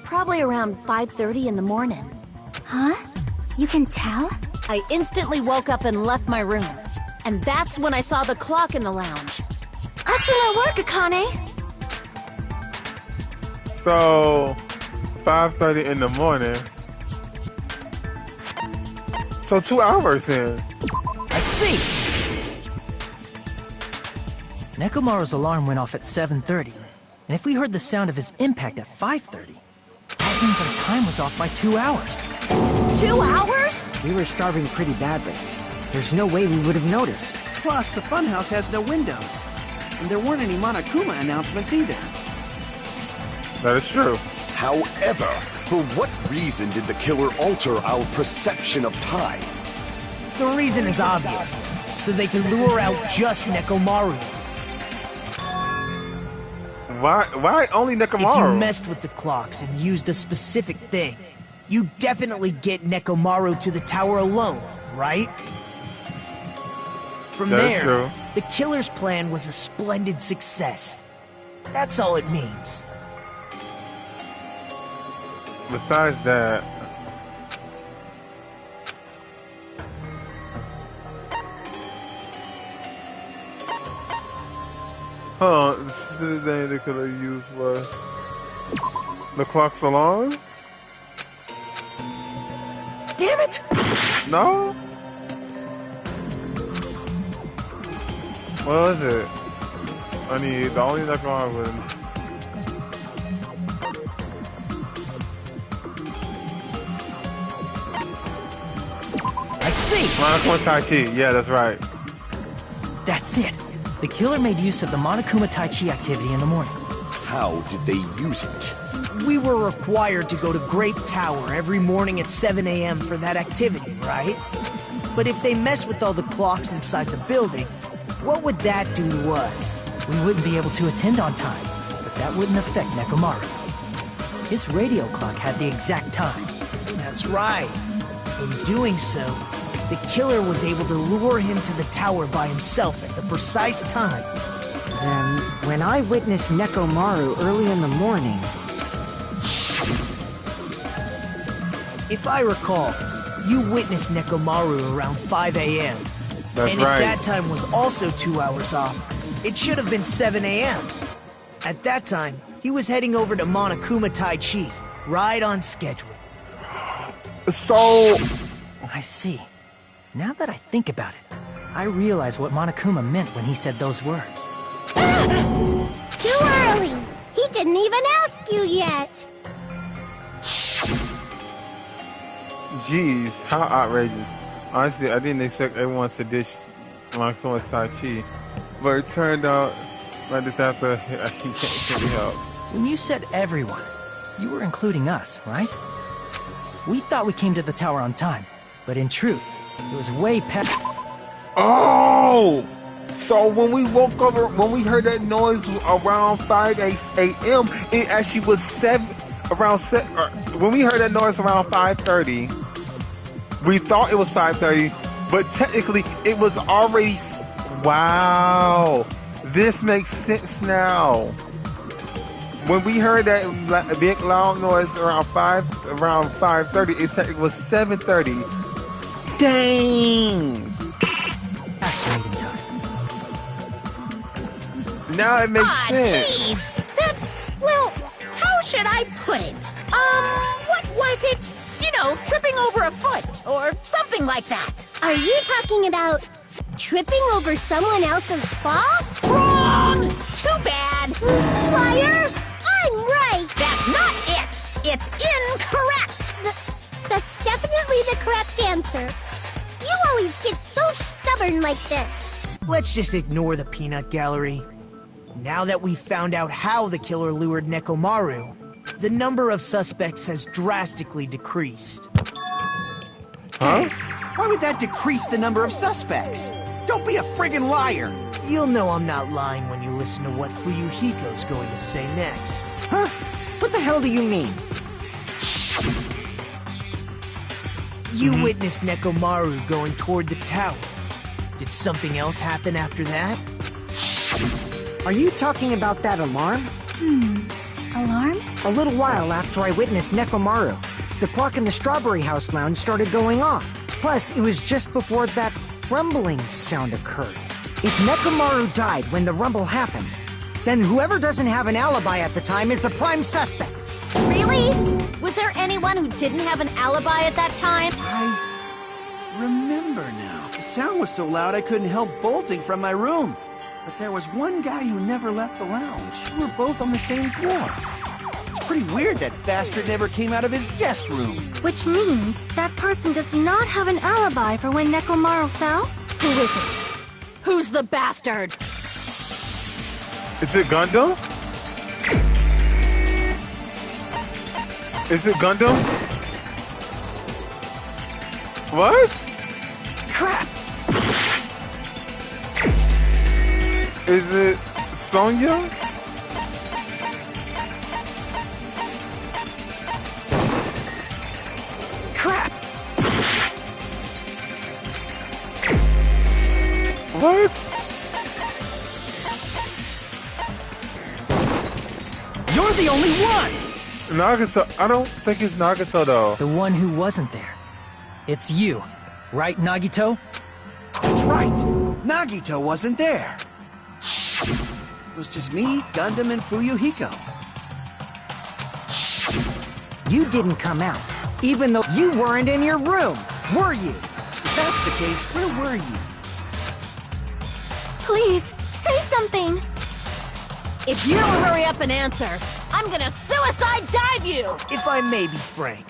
probably around 5:30 in the morning. Huh? You can tell? I instantly woke up and left my room. And that's when I saw the clock in the lounge. Excellent work, Akane! So, 5:30 in the morning. So 2 hours then. I see! Nekomaru's alarm went off at 7:30, and if we heard the sound of his impact at 5:30, that means our time was off by 2 hours. 2 hours? We were starving pretty badly. There's no way we would have noticed. Plus, the funhouse has no windows. And there weren't any Monokuma announcements either. That is true. However, for what reason did the killer alter our perception of time? The reason is obvious. So they can lure out just Nekomaru. Why only If you Nekomaru? messed with the clocks and used a specific thing, you definitely get Nekomaru to the tower alone, right? From That is there, true. the killer's plan was a splendid success. That's all it means. Besides that, the thing they could have used was the clock's alarm. Damn it! No. What was it? I need the only Nekomaru would. I see! Monokuma Tai Chi. Yeah, that's right. That's it. The killer made use of the Monokuma Tai Chi activity in the morning. How did they use it? We were required to go to Grape Tower every morning at 7 a.m. for that activity, right? But if they mess with all the clocks inside the building, what would that do to us? We wouldn't be able to attend on time, but that wouldn't affect Nekomaru. His radio clock had the exact time. That's right. In doing so, the killer was able to lure him to the tower by himself at the precise time. Then, when I witnessed Nekomaru early in the morning, If I recall, you witnessed Nekomaru around 5 a.m. That's and right. if that time was also 2 hours off, it should have been 7 a.m. At that time, he was heading over to Monokuma Tai Chi, right on schedule. So I see. Now that I think about it, I realize what Monokuma meant when he said those words. Too early. He didn't even ask you yet. Jeez, how outrageous. Honestly, I didn't expect everyone to dish Monokuma's Sai-Chi, but it turned out like this after he can't be helped. When you said everyone, you were including us, right? We thought we came to the tower on time, but in truth, it was way past... Oh! So when we woke up, when we heard that noise around 5 a.m., it actually was when we heard that noise around 5:30, we thought it was 5:30, but technically it was already... Wow! This makes sense now. When we heard that big loud noise around 5:30, it said it was 7:30. Dang! Fascinating time. Now it makes sense. Jeez, that's, well, how should I put it? What was it? You know, tripping over a foot or something like that. Are you talking about tripping over someone else's fault? Wrong! Too bad. Liar! I'm right! That's not it! It's incorrect! That's definitely the correct answer. You always get so stubborn like this. Let's just ignore the peanut gallery. Now that we've found out how the killer lured Nekomaru, the number of suspects has drastically decreased. Huh? Why would that decrease the number of suspects? Don't be a friggin' liar! You'll know I'm not lying when you listen to what Fuyuhiko's going to say next. Huh? What the hell do you mean? You witnessed Nekomaru going toward the tower. Did something else happen after that? Are you talking about that alarm? Alarm? A little while after I witnessed Nekomaru, the clock in the Strawberry House lounge started going off. Plus, it was just before that rumbling sound occurred. If Nekomaru died when the rumble happened, then whoever doesn't have an alibi at the time is the prime suspect. Really? Was there anyone who didn't have an alibi at that time? I remember now. The sound was so loud I couldn't help bolting from my room. But there was one guy who never left the lounge. We were both on the same floor. It's pretty weird that bastard never came out of his guest room. Which means that person does not have an alibi for when Nekomaru fell? Who is it? Who's the bastard? Is it Gundam? Is it Gundam? What? Crap! Is it Sonya? Crap! What? You're the only one! Nagato. I don't think it's Nagato though. The one who wasn't there. It's you, right, Nagito? That's right. Nagito wasn't there. It was just me, Gundam, and Fuyuhiko. You didn't come out, even though you weren't in your room, were you? If that's the case, where were you? Please, say something! If you don't hurry up and answer, I'm gonna suicide dive you! If I may be frank,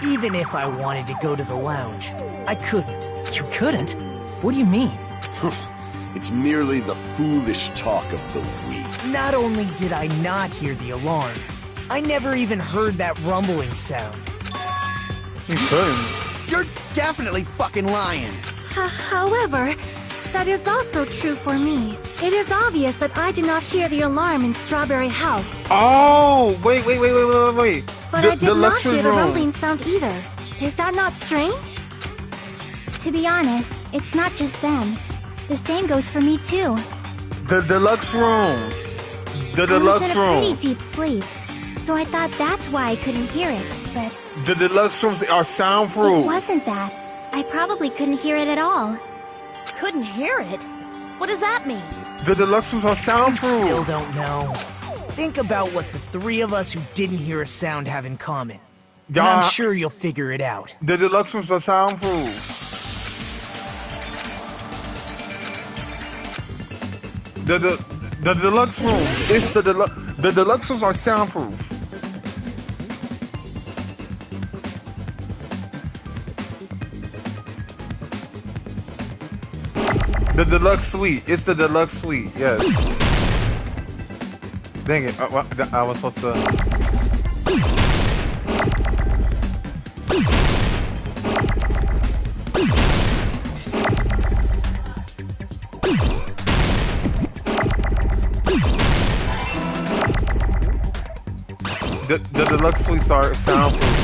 even if I wanted to go to the lounge, I couldn't. You couldn't? What do you mean? It's merely the foolish talk of the weak. Not only did I not hear the alarm, I never even heard that rumbling sound. You couldn't. You're definitely fucking lying. However, that is also true for me. It is obvious that I did not hear the alarm in Strawberry House. Oh, wait. But I did not hear the rumbling sound either. Is that not strange? To be honest, it's not just them. The same goes for me too. The deluxe rooms. The I was deluxe in a pretty rooms. deep sleep, so I thought that's why I couldn't hear it, but The deluxe rooms are it soundproof. wasn't that. I probably couldn't hear it at all. Couldn't hear it? What does that mean? The deluxe rooms are You soundproof. still don't know. Think about what the three of us who didn't hear a sound have in common. And I'm sure you'll figure it out. The deluxe rooms are soundproof. The deluxe room. It's the deluxe rooms are soundproof. The deluxe suite. It's the deluxe suite. Yes. Dang it! I was supposed to. The deluxe suites are soundproof.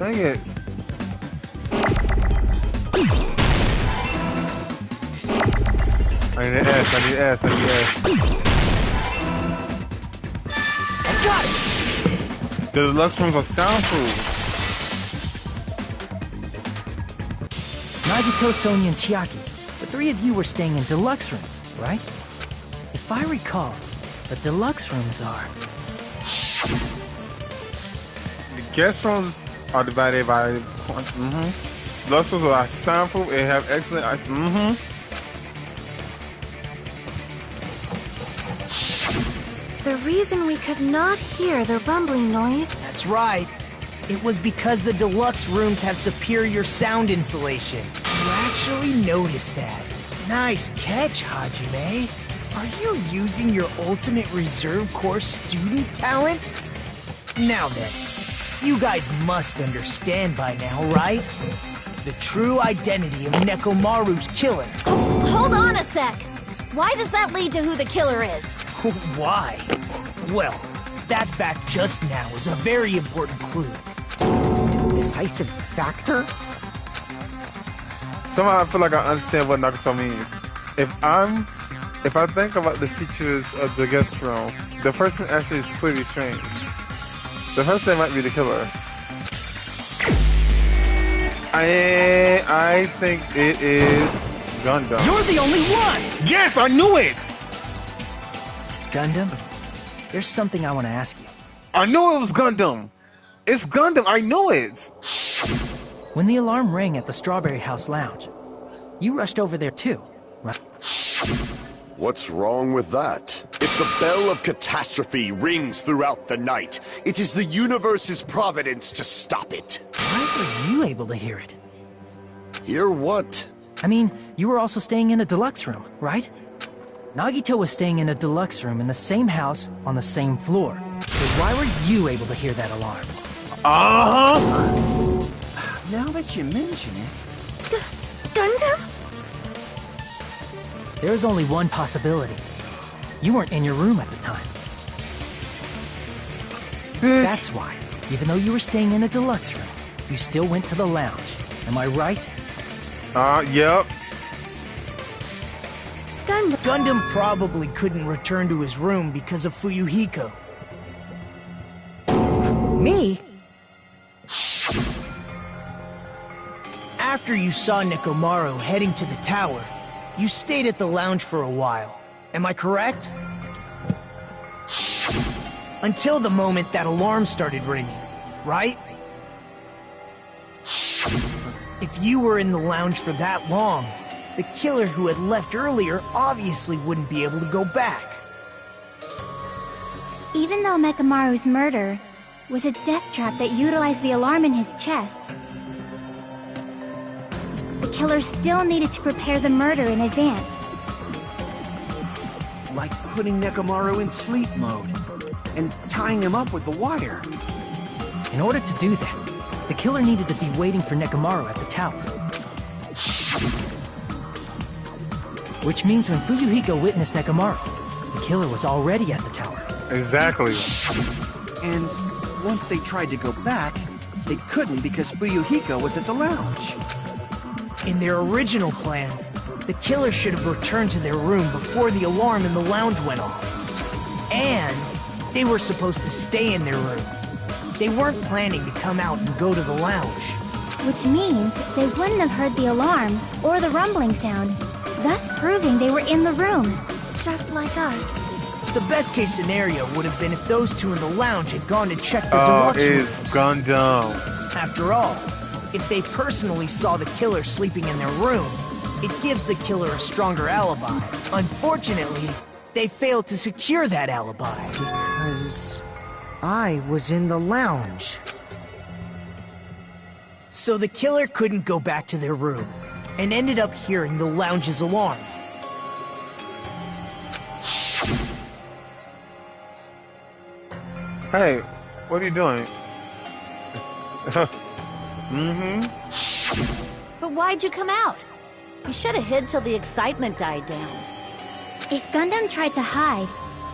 Dang it. I need S. I got it! The deluxe rooms are soundproof. Nagito, Sonia, and Chiaki, the three of you were staying in deluxe rooms, right? If I recall, the deluxe rooms are... The guest rooms are divided by... Deluxe rooms are soundproof and have excellent... The reason we could not hear the rumbling noise... That's right. It was because the deluxe rooms have superior sound insulation. You actually noticed that. Nice catch, Hajime. Are you using your ultimate reserve course student talent? Now then, you guys must understand by now, right? The true identity of Nekomaru's killer. Hold on a sec. Why does that lead to who the killer is? Why? Well, that fact just now is a very important clue. Decisive factor? Somehow I feel like I understand what Nakaso means. If I think about the features of the guest room, the first thing actually is pretty strange. The first thing might be the killer. I think it is Gundam. You're the only one! Yes, I knew it! Gundam, there's something I want to ask you. I knew it was Gundam! It's Gundam, I knew it! When the alarm rang at the Strawberry House Lounge, you rushed over there too, right? What's wrong with that? If the bell of catastrophe rings throughout the night, it is the universe's providence to stop it. Why were you able to hear it? Hear what? I mean, you were also staying in a deluxe room, right? Nagito was staying in a deluxe room in the same house on the same floor. So why were you able to hear that alarm? Now that you mention it... Gundam? There's only one possibility. You weren't in your room at the time. Bitch. That's why, even though you were staying in a deluxe room, you still went to the lounge. Am I right? Yep. Gundam probably couldn't return to his room because of Fuyuhiko. Me? After you saw Nekomaru heading to the tower, you stayed at the lounge for a while. Am I correct? Until the moment that alarm started ringing, right? If you were in the lounge for that long, the killer who had left earlier obviously wouldn't be able to go back. Even though Mekamaru's murder was a death trap that utilized the alarm in his chest, the killer still needed to prepare the murder in advance. like putting Nekomaru in sleep mode and tying him up with the wire. In order to do that, the killer needed to be waiting for Nekomaru at the tower. Which means when Fuyuhiko witnessed Nekomaru, the killer was already at the tower. Exactly. And once they tried to go back, they couldn't because Fuyuhiko was at the lounge. In their original plan, the killer should have returned to their room before the alarm in the lounge went off. And they were supposed to stay in their room. They weren't planning to come out and go to the lounge. Which means they wouldn't have heard the alarm or the rumbling sound, thus proving they were in the room. Just like us. The best case scenario would have been if those two in the lounge had gone to check the deluxe It's rooms. Gundam. After all, if they personally saw the killer sleeping in their room, it gives the killer a stronger alibi. Unfortunately, they failed to secure that alibi. Because I was in the lounge. So the killer couldn't go back to their room, and ended up hearing the lounge's alarm. Hey, what are you doing? But why'd you come out? You should have hid till the excitement died down. If Gundam tried to hide,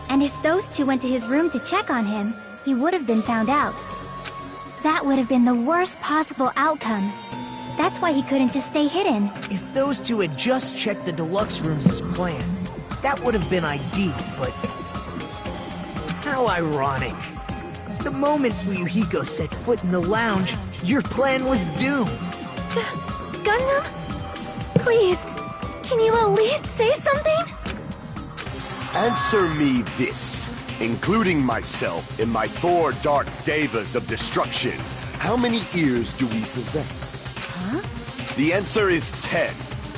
and if those two went to his room to check on him, he would have been found out. That would have been the worst possible outcome. That's why he couldn't just stay hidden. If those two had just checked the deluxe rooms as planned, that would have been ideal, but... How ironic. The moment Fuyuhiko set foot in the lounge, your plan was doomed. Gundam? Please, can you at least say something? Answer me this, including myself in my 4 dark devas of destruction. How many ears do we possess? Huh? The answer is 10.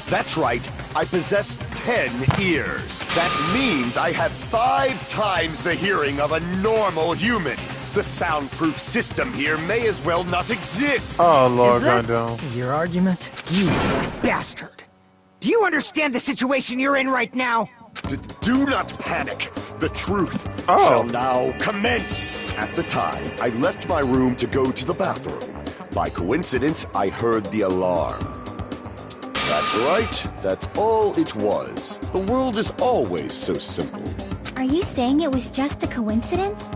That's right, I possess 10 ears. That means I have 5 times the hearing of a normal human. The soundproof system here may as well not exist. Oh, Lord Is that Gundam. your argument? You bastard! Do you understand the situation you're in right now? Do not panic. The truth Oh. shall now commence. At the time, I left my room to go to the bathroom. By coincidence, I heard the alarm. That's right. That's all it was. The world is always so simple. Are you saying it was just a coincidence?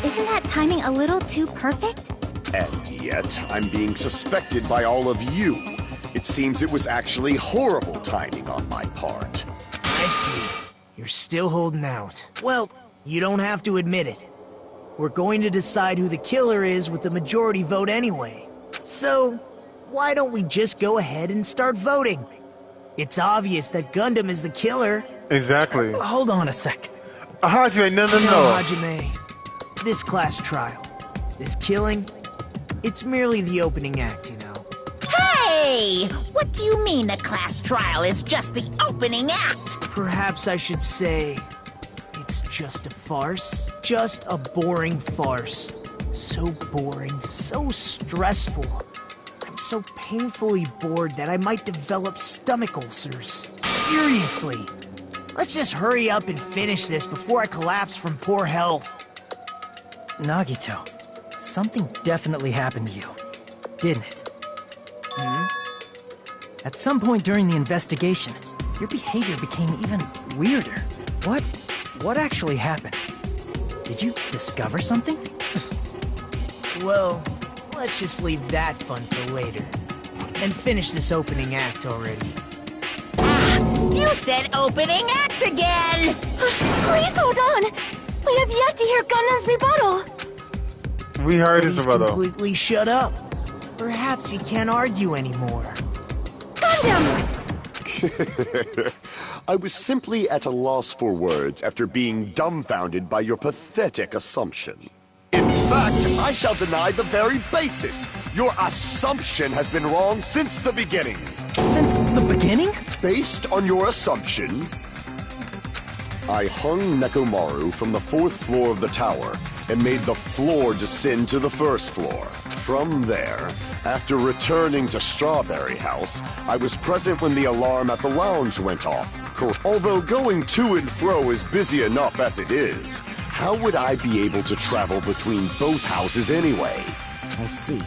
Isn't that timing a little too perfect? And yet, I'm being suspected by all of you. It seems it was actually horrible timing on my part. I see. You're still holding out. Well, you don't have to admit it. We're going to decide who the killer is with the majority vote anyway. So, why don't we just go ahead and start voting? It's obvious that Gundam is the killer. Exactly. Hold on a sec. Hajime, no. Hajime. This class trial, this killing, it's merely the opening act, you know. Hey! What do you mean the class trial is just the opening act? Perhaps I should say, it's just a farce. Just a boring farce. So boring, so stressful. I'm so painfully bored that I might develop stomach ulcers. Seriously. Let's just hurry up and finish this before I collapse from poor health. Nagito, something definitely happened to you, didn't it? At some point during the investigation, your behavior became even weirder. What actually happened? Did you discover something? Well, let's just leave that fun for later. And finish this opening act already. You said opening act again! Please hold on! We have yet to hear Gundam's rebuttal! We heard his Please rebuttal. completely shut up. Perhaps he can't argue anymore. Gundam! I was simply at a loss for words after being dumbfounded by your pathetic assumption. In fact, I shall deny the very basis. Your assumption has been wrong since the beginning. Since the beginning? Based on your assumption, I hung Nekomaru from the 4th floor of the tower and made the floor descend to the 1st floor. From there, after returning to Strawberry House, I was present when the alarm at the lounge went off. Although going to and fro is busy enough as it is, how would I be able to travel between both houses anyway? I see.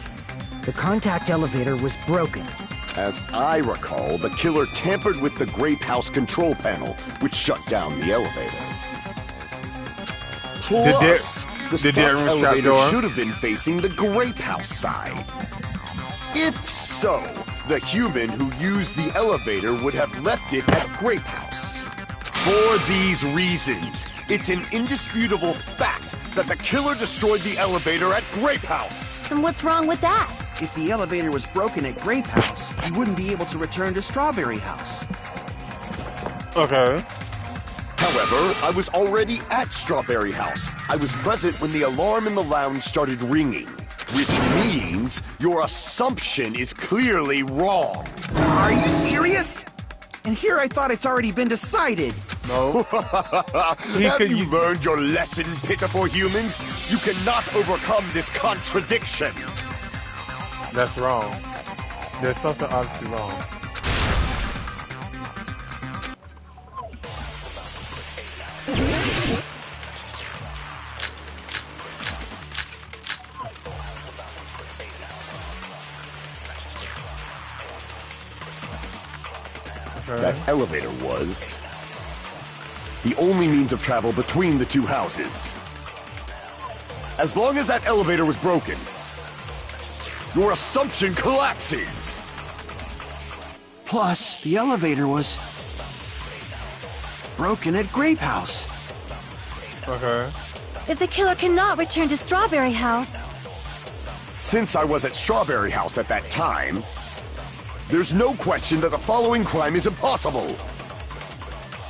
The contact elevator was broken. As I recall, the killer tampered with the Grape House control panel, which shut down the elevator. Plus, the stock elevator should have been facing the Grape House side. If so, the human who used the elevator would have left it at Grape House. For these reasons, it's an indisputable fact that the killer destroyed the elevator at Grape House. And what's wrong with that? If the elevator was broken at Grape House, he wouldn't be able to return to Strawberry House. Okay. However, I was already at Strawberry House. I was present when the alarm in the lounge started ringing, which means your assumption is clearly wrong. Are you serious? And here I thought it's already been decided. No. Have you learned your lesson, pitiful humans? You cannot overcome this contradiction. That's wrong. There's something obviously wrong. Okay. That elevator was the only means of travel between the two houses. As long as that elevator was broken, your assumption collapses. Plus, the elevator was broken at Grape House. Okay. If the killer cannot return to Strawberry House... Since I was at Strawberry House at that time, there's no question that the following crime is impossible.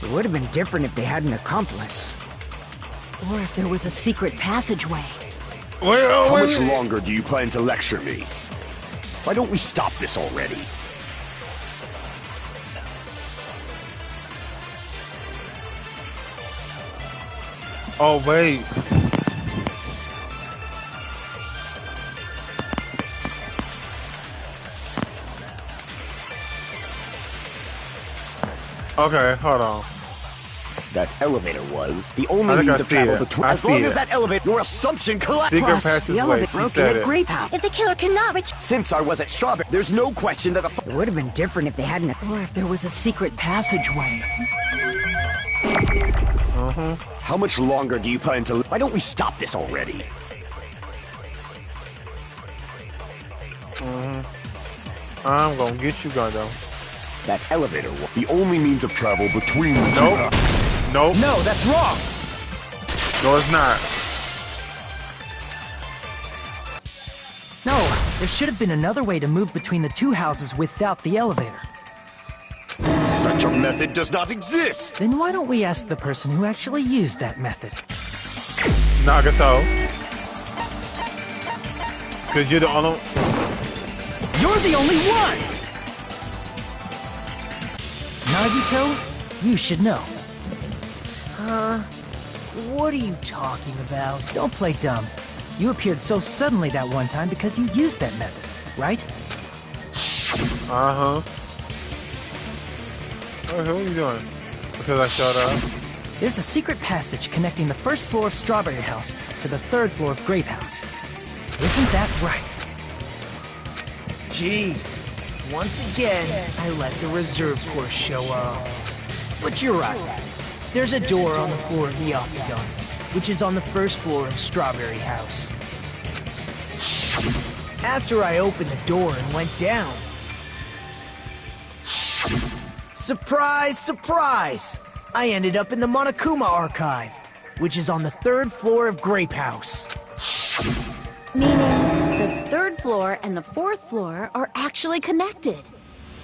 It would have been different if they had an accomplice. Or if there was a secret passageway. How much longer do you plan to lecture me? Why don't we stop this already? Oh, wait. Okay, hold on. That elevator was the only means of travel between. As long as that elevator, your assumption collapses. Secret passageway. She said it. Grape House. If the killer cannot return... Since I was at Strawberry, there's no question that the. It would have been different if they hadn't. Or if there was a secret passageway. How much longer do you plan to? Why don't we stop this already? I'm gonna get you, Gondo. That elevator was the only means of travel between the two. Nope. Nope. No, that's wrong! No, it's not. No, there should have been another way to move between the two houses without the elevator. Such a method does not exist! Then why don't we ask the person who actually used that method? Nagato. Cause you're the only... You're the only one! Nagito, you should know. What are you talking about? Don't play dumb. You appeared so suddenly that one time because you used that method, right? Uh-huh. Okay, what are you doing? Because I showed up? There's a secret passage connecting the first floor of Strawberry House to the third floor of Grape House. Isn't that right? Jeez. Once again, I let the reserve course show up. But you're right. There's a door on the floor of the Octagon, which is on the first floor of Strawberry House. After I opened the door and went down... Surprise, surprise! I ended up in the Monokuma Archive, which is on the third floor of Grape House. Meaning, the third floor and the fourth floor are actually connected.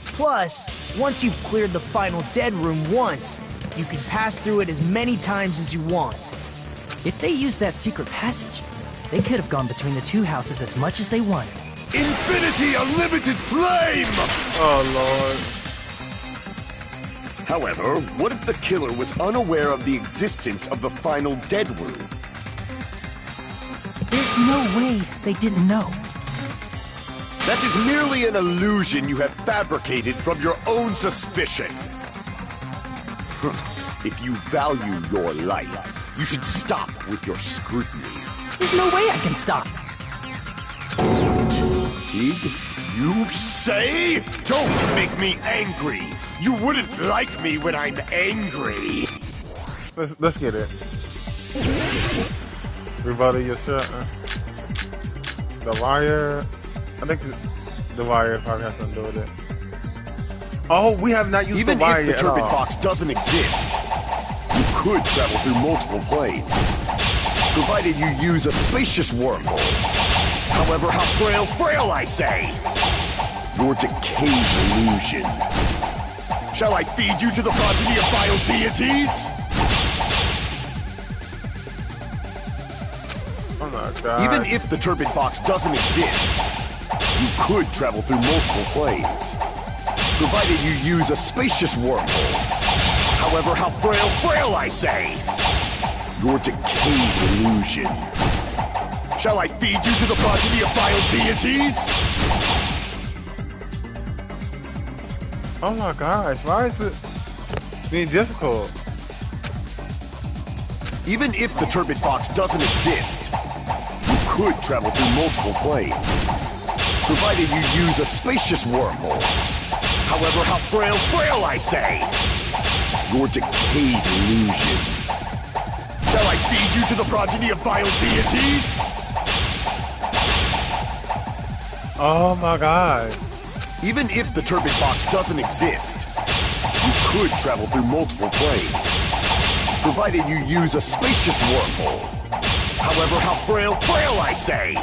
Plus, once you've cleared the final dead room once, you can pass through it as many times as you want. If they used that secret passage, they could have gone between the two houses as much as they wanted. Infinity Unlimited Flame! Oh, Lord. However, what if the killer was unaware of the existence of the final dead room? There's no way they didn't know. That is merely an illusion you have fabricated from your own suspicion. If you value your life, you should stop with your scrutiny. There's no way I can stop. Did you say? Don't make me angry. You wouldn't like me when I'm angry. Let's get it. Rebuttal your shit. The wire. I think the wire probably has something to do with it. Oh, we have not used Even the wire if the yet turbid at all. box doesn't exist, you could travel through multiple planes, provided you use a spacious wormhole. However, how frail I say! Your decayed illusion. Shall I feed you to the progeny of vile deities? Oh my god. Even if the turbid box doesn't exist, you could travel through multiple planes, provided you use a spacious wormhole. However, how frail I say! Your decayed illusion. Shall I feed you to the progeny of vile deities? Oh my gosh, why is it being difficult? Even if the turbid box doesn't exist, you could travel through multiple planes, provided you use a spacious wormhole. However, how frail I say! Your decayed illusion. Shall I feed you to the progeny of vile deities? Oh my god. Even if the turbid box doesn't exist, you could travel through multiple planes, provided you use a spacious wormhole. However, how frail I say!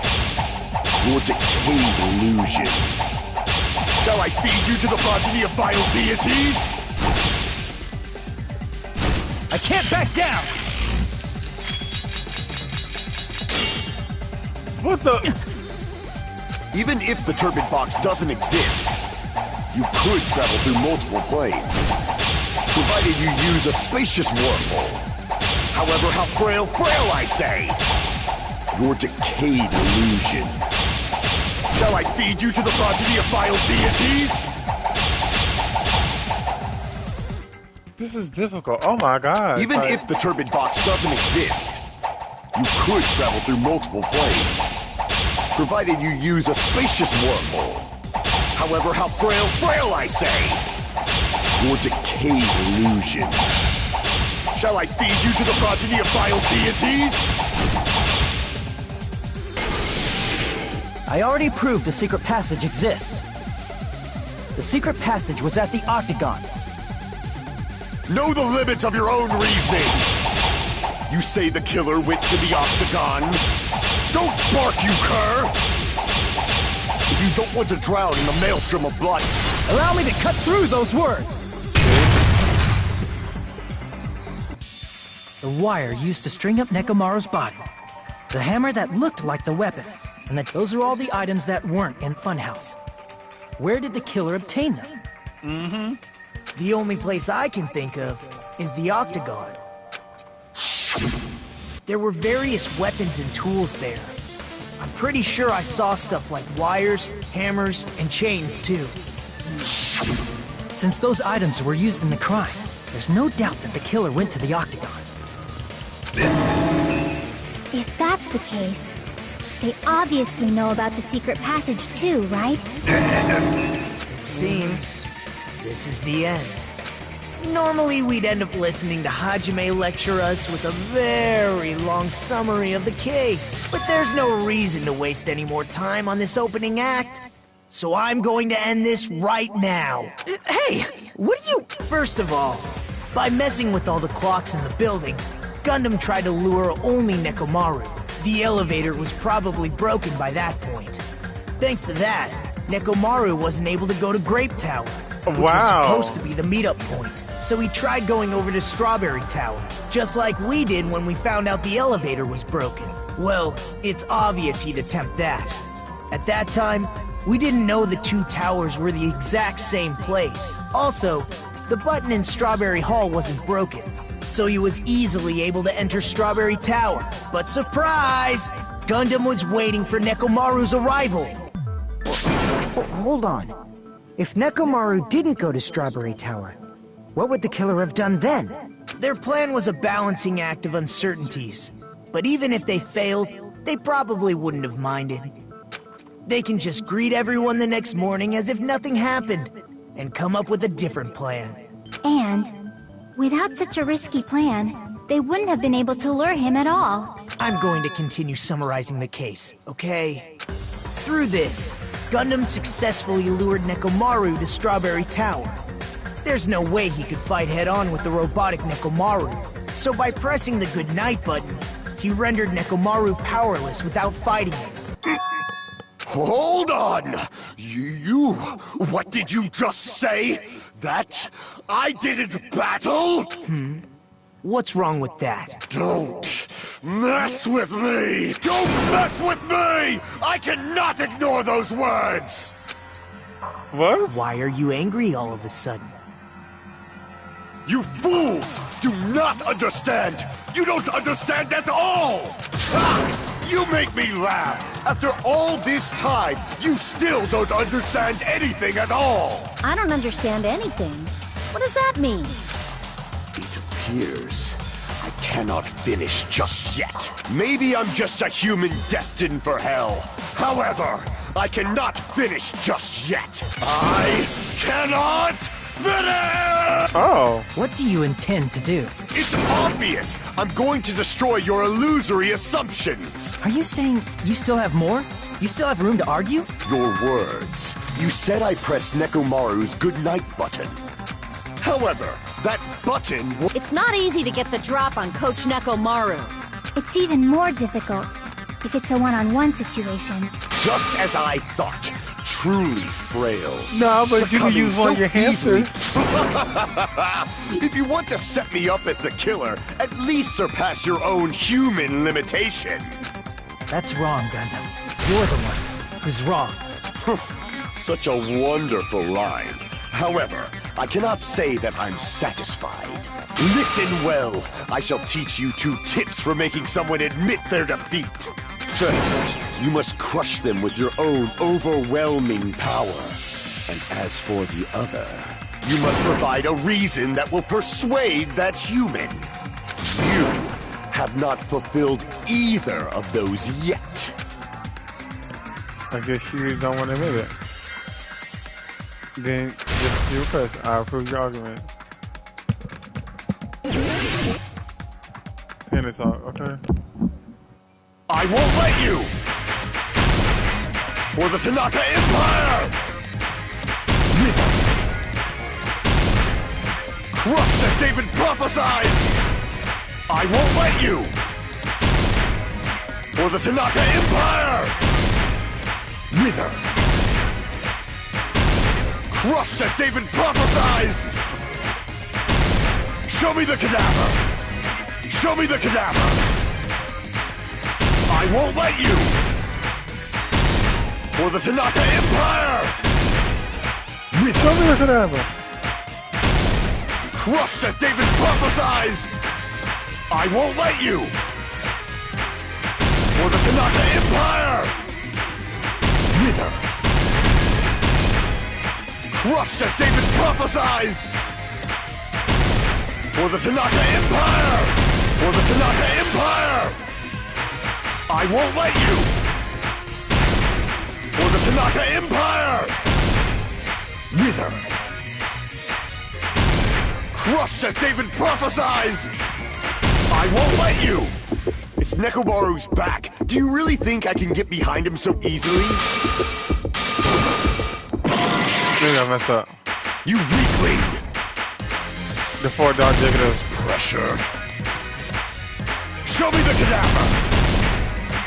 Your decayed illusion. Shall I feed you to the progeny of vile deities? I can't back down! What the? Even if the turbid box doesn't exist, you could travel through multiple planes, provided you use a spacious wormhole. However, how frail I say! Your decayed illusion. Shall I feed you to the progeny of vile deities? This is difficult. Oh my god. Even if the turbid box doesn't exist, you could travel through multiple planes, provided you use a spacious wormhole. However, how frail I say! Your decayed illusion. Shall I feed you to the progeny of vile deities? I already proved the secret passage exists. The secret passage was at the Octagon. Know the limits of your own reasoning! You say the killer went to the Octagon? Don't bark, you cur! If you don't want to drown in the maelstrom of blood, allow me to cut through those words! The wire used to string up Nekomaru's body. The hammer that looked like the weapon. And that those are all the items that weren't in Funhouse. Where did the killer obtain them? The only place I can think of is the Octagon. There were various weapons and tools there. I'm pretty sure I saw stuff like wires, hammers, and chains too. Since those items were used in the crime, there's no doubt that the killer went to the Octagon. If that's the case, they obviously know about the secret passage too, right? It seems this is the end. Normally we'd end up listening to Hajime lecture us with a very long summary of the case, but there's no reason to waste any more time on this opening act. So I'm going to end this right now. Hey, what are you... First of all, by messing with all the clocks in the building, Gundam tried to lure only Nekomaru. The elevator was probably broken by that point. Thanks to that, Nekomaru wasn't able to go to Grape Tower, which was supposed to be the meetup point. So he tried going over to Strawberry Tower, just like we did when we found out the elevator was broken. Well, it's obvious he'd attempt that. At that time, we didn't know the two towers were the exact same place. Also, the button in Strawberry Hall wasn't broken, so he was easily able to enter Strawberry Tower. But surprise! Gundam was waiting for Nekomaru's arrival. Hold on. If Nekomaru didn't go to Strawberry Tower, What would the killer have done then? Their plan was a balancing act of uncertainties. But even if they failed, they probably wouldn't have minded. They can just greet everyone the next morning as if nothing happened, and come up with a different plan. And, without such a risky plan, they wouldn't have been able to lure him at all. I'm going to continue summarizing the case, okay? Through this, Gundam successfully lured Nekomaru to Strawberry Tower. There's no way he could fight head-on with the robotic Nekomaru, so by pressing the goodnight button, he rendered Nekomaru powerless without fighting him. Hold on! What did you just say? That I didn't battle? What's wrong with that? Don't mess with me! Don't mess with me! I cannot ignore those words! What? Why are you angry all of a sudden? You fools do not understand! You don't understand at all! Ha! You make me laugh! After all this time, you still don't understand anything at all! I don't understand anything. What does that mean? It appears I cannot finish just yet. Maybe I'm just a human destined for hell. However, I cannot finish just yet. I cannot finish! Oh. What do you intend to do? It's obvious! I'm going to destroy your illusory assumptions! Are you saying you still have more? You still have room to argue? Your words. You said I pressed Nekomaru's goodnight button. However, that button It's not easy to get the drop on Coach Nekomaru. It's even more difficult if it's a one-on-one situation. just as I thought. Truly frail. No, but you can use one of your hamsters. If you want to set me up as the killer, at least surpass your own human limitations. That's wrong, Gundam. You're the one who's wrong. Such a wonderful line. However, I cannot say that I'm satisfied. Listen well. I shall teach you 2 tips for making someone admit their defeat. First, you must crush them with your own overwhelming power. And as for the other, you must provide a reason that will persuade that human. You have not fulfilled either of those yet. I guess you don't want to admit it. Then just your request. I approve your argument. Pin it talk, okay? I won't let you! For the Tanaka Empire! Crushed as David prophesied! I won't let you! For the Tanaka Empire! Wither! Crushed as David prophesied! Show me the cadaver! Show me the cadaver! I won't let you! For the Tanaka Empire! Show me the cadaver! Crushed as David prophesied! I won't let you! For the Tanaka Empire! Wither! Crushed as David prophesied! For the Tanaka Empire! For the Tanaka Empire! I won't let you! For the Tanaka Empire! Wither! Crushed as David prophesied! I won't let you! It's Nekomaru's back. Do you really think I can get behind him so easily? Maybe I messed up. You weakling! The 4 dot negative. Pressure. Show me the cadaver!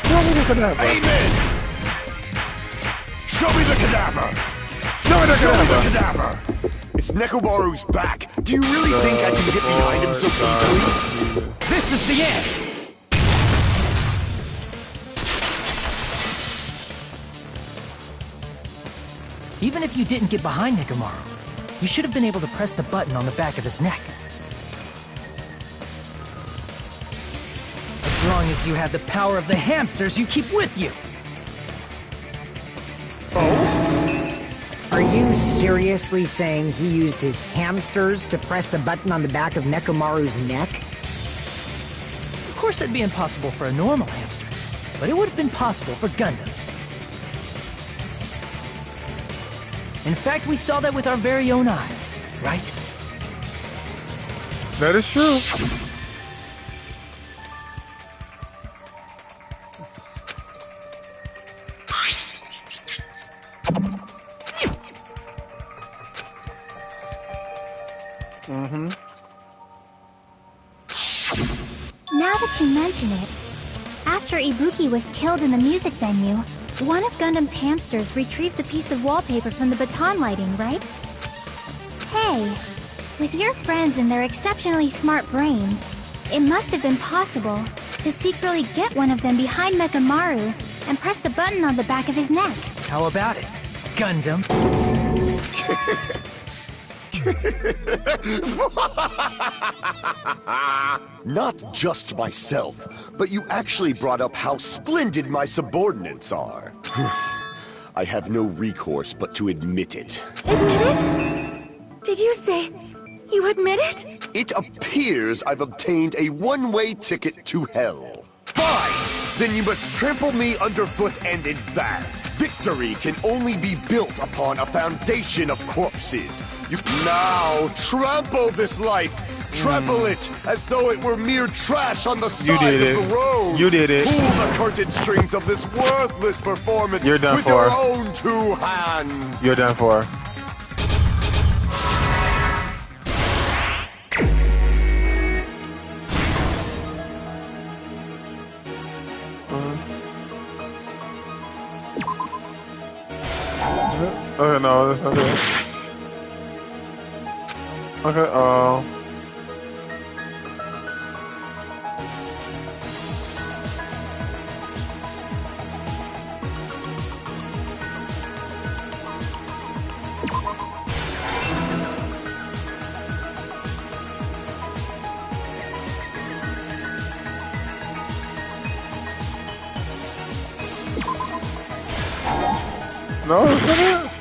Show me the cadaver! Amen! Show me the cadaver! Show me the Show me the cadaver! cadaver! It's Nekomaru's back. Do you really think I can get behind him so easily? This is the end! Even if you didn't get behind Nekomaru, you should have been able to press the button on the back of his neck. As long as you have the power of the hamsters you keep with you! Are you seriously saying he used his hamsters to press the button on the back of Nekomaru's neck? Of course that'd be impossible for a normal hamster, but it would have been possible for Gundams. In fact, we saw that with our very own eyes, right? That is true. Now that you mention it, after Ibuki was killed in the music venue, one of Gundam's hamsters retrieved the piece of wallpaper from the baton lighting, right? Hey, with your friends and their exceptionally smart brains, it must have been possible to secretly get one of them behind Mechamaru and press the button on the back of his neck. How about it, Gundam? Not just myself, but you actually brought up how splendid my subordinates are. I have no recourse but to admit it. Admit it? Did you say you admit it? It appears I've obtained a one-way ticket to hell. Fine! Then you must trample me underfoot and advance. Victory can only be built upon a foundation of corpses. You now trample this life. Trample it as though it were mere trash on the side of the road. You did it. Pull the curtain strings of this worthless performance You're done with for. your own two hands. You're done for. Okay, no, that's not it. Okay, no, that's not it.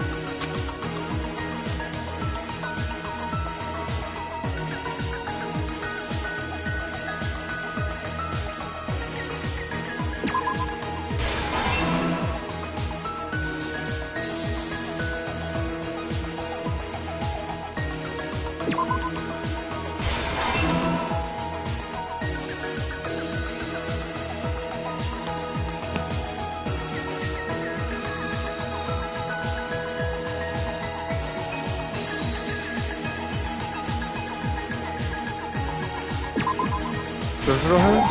Does it go ahead?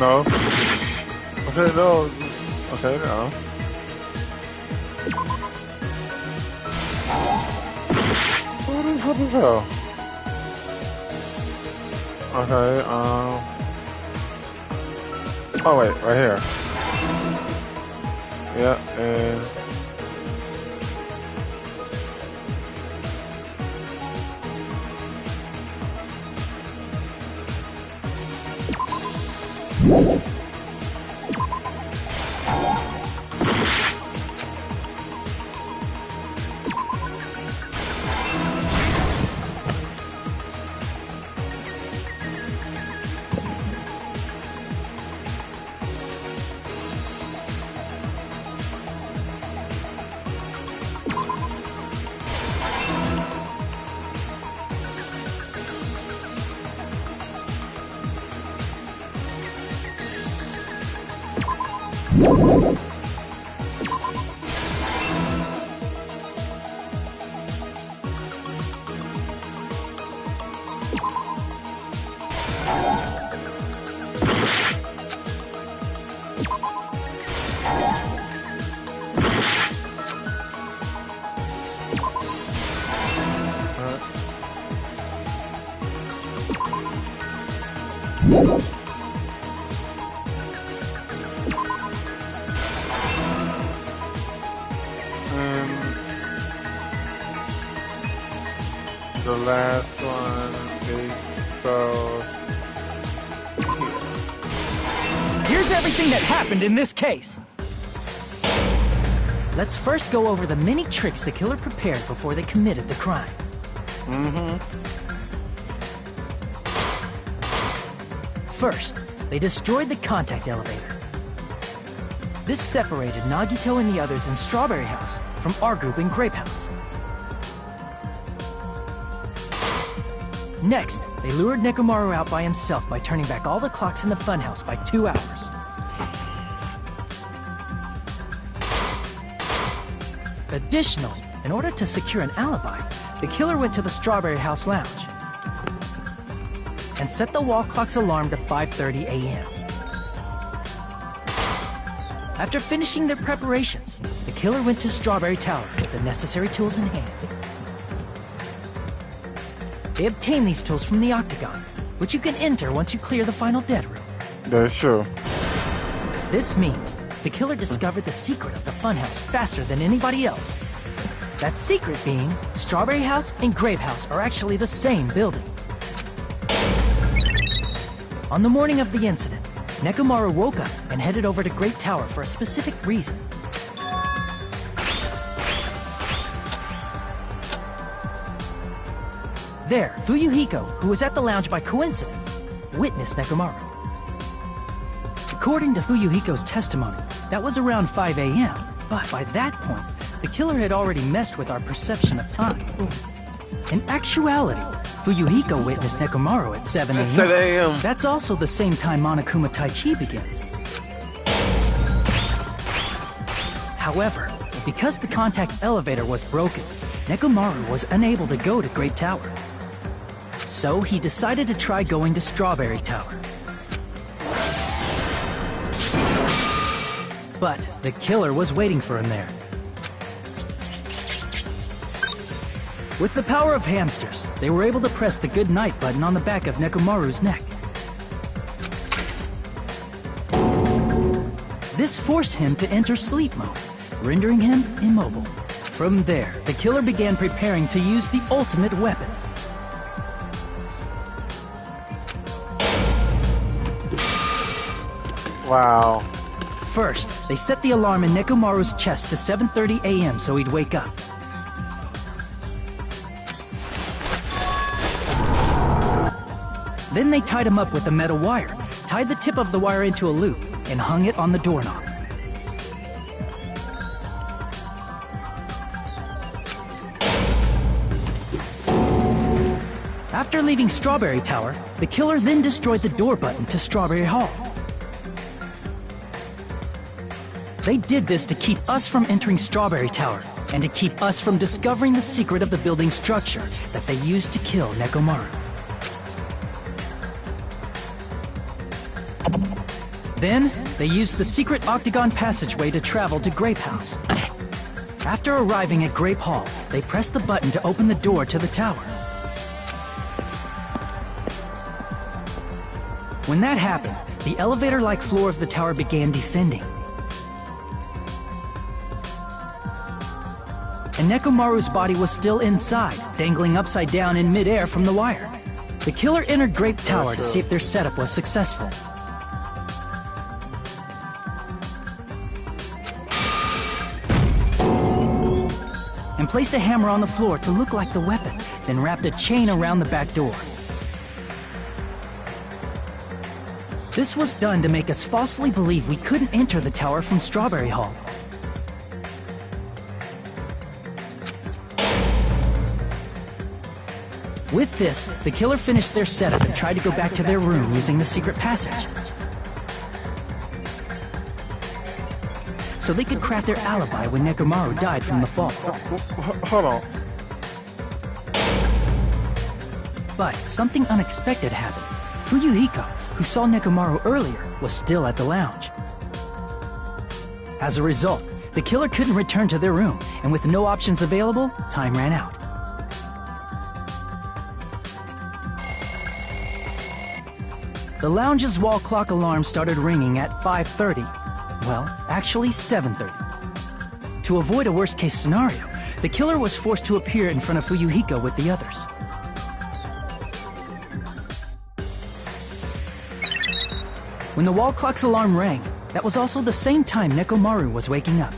No. Okay, no. Okay, no. What the hell? Okay, oh wait, right here. Yeah, and the last one goes here. Here's everything that happened in this case. let's first go over the many tricks the killer prepared before they committed the crime. First, they destroyed the contact elevator. This separated Nagito and the others in Strawberry House from our group in Grape House. Next, they lured Nekomaru out by himself by turning back all the clocks in the funhouse by 2 hours. Additionally, in order to secure an alibi, the killer went to the Strawberry House lounge and set the wall clock's alarm to 5:30 a.m. After finishing their preparations, the killer went to Strawberry Tower with the necessary tools in hand. They obtained these tools from the Octagon, which you can enter once you clear the final dead room. That's true. This means the killer discovered the secret of the funhouse faster than anybody else. That secret being, Strawberry House and Grape House are actually the same building. On the morning of the incident, Nekomaru woke up and headed over to Great Tower for a specific reason. There, Fuyuhiko, who was at the lounge by coincidence, witnessed Nekomaru. According to Fuyuhiko's testimony, that was around 5 a.m., but by that point, the killer had already messed with our perception of time. In actuality, Fuyuhiko witnessed Nekomaru at 7 a.m. 7 a.m. That's also the same time Monokuma Taichi begins. However, because the contact elevator was broken, Nekomaru was unable to go to Great Tower. So he decided to try going to Strawberry Tower. But the killer was waiting for him there. With the power of hamsters, they were able to press the good night button on the back of Nekomaru's neck. This forced him to enter sleep mode, rendering him immobile. From there, the killer began preparing to use the ultimate weapon. Wow. First, they set the alarm in Nekomaru's chest to 7:30 a.m. so he'd wake up. Then they tied him up with a metal wire, tied the tip of the wire into a loop, and hung it on the doorknob. After leaving Strawberry Tower, the killer then destroyed the door button to Strawberry Hall. They did this to keep us from entering Strawberry Tower, and to keep us from discovering the secret of the building structure that they used to kill Nekomaru. Then, they used the secret octagon passageway to travel to Grape House. After arriving at Grape Hall, they pressed the button to open the door to the tower. When that happened, the elevator-like floor of the tower began descending. And Nekomaru's body was still inside, dangling upside down in midair from the wire. The killer entered Grape Tower to see if their setup was successful. And placed a hammer on the floor to look like the weapon, then wrapped a chain around the back door. This was done to make us falsely believe we couldn't enter the tower from Strawberry Hall. With this, the killer finished their setup and tried to go back to their room using the secret passage, so they could craft their alibi when Nekomaru died from the fall. Hold on. But something unexpected happened. Fuyuhiko, who saw Nekomaru earlier, was still at the lounge. As a result, the killer couldn't return to their room, and with no options available, time ran out. The lounge's wall clock alarm started ringing at 5:30. Well, actually 7:30. To avoid a worst-case scenario, the killer was forced to appear in front of Fuyuhiko with the others. When the wall clock's alarm rang, that was also the same time Nekomaru was waking up.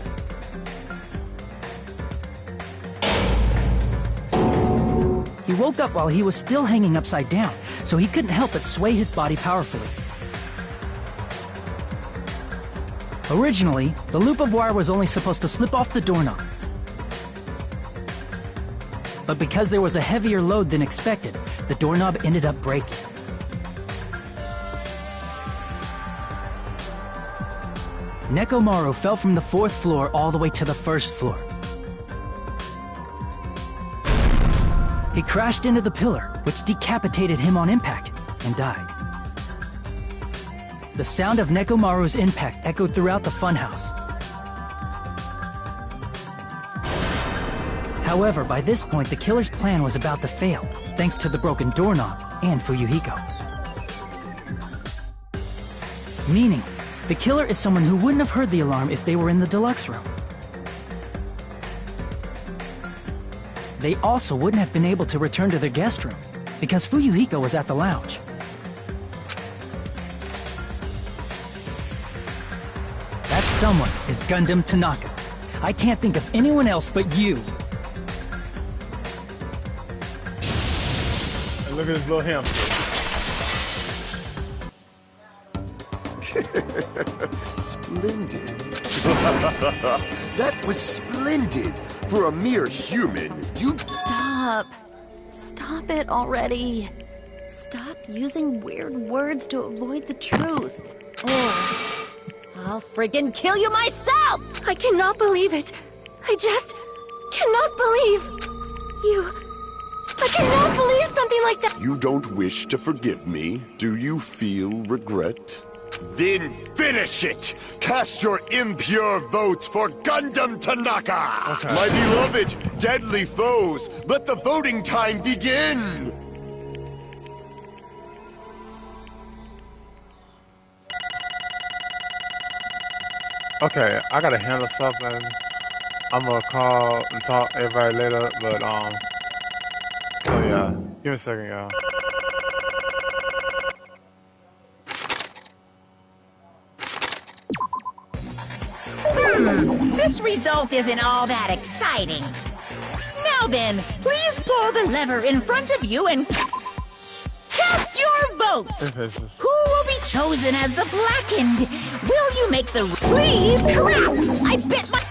woke up while he was still hanging upside down, so he couldn't help but sway his body powerfully. Originally, the loop of wire was only supposed to slip off the doorknob. But because there was a heavier load than expected, the doorknob ended up breaking. Nekomaru fell from the 4th floor all the way to the 1st floor. He crashed into the pillar, which decapitated him on impact, and died. The sound of Nekomaru's impact echoed throughout the funhouse. However, by this point, the killer's plan was about to fail, thanks to the broken doorknob and Fuyuhiko. Meaning, the killer is someone who wouldn't have heard the alarm if they were in the deluxe room. They also wouldn't have been able to return to their guest room, because Fuyuhiko was at the lounge. That someone is Gundam Tanaka. I can't think of anyone else but you. And look at his little hamster. Splendid. That was splendid. For a mere human, you... Stop. Stop it already. Stop using weird words to avoid the truth. Or I'll friggin' kill you myself! I cannot believe it. I just cannot believe you. I cannot believe something like that. You don't wish to forgive me? Do you feel regret? Then finish it! Cast your impure votes for Gundam Tanaka! Okay. My beloved, deadly foes, let the voting time begin! Okay, I gotta handle something. I'm gonna call and talk to everybody later, but so yeah, give me a second, y'all. This result isn't all that exciting. Now then, please pull the lever in front of you and cast your vote. Who will be chosen as the blackened? Will you make the... Please, crap! I bit my...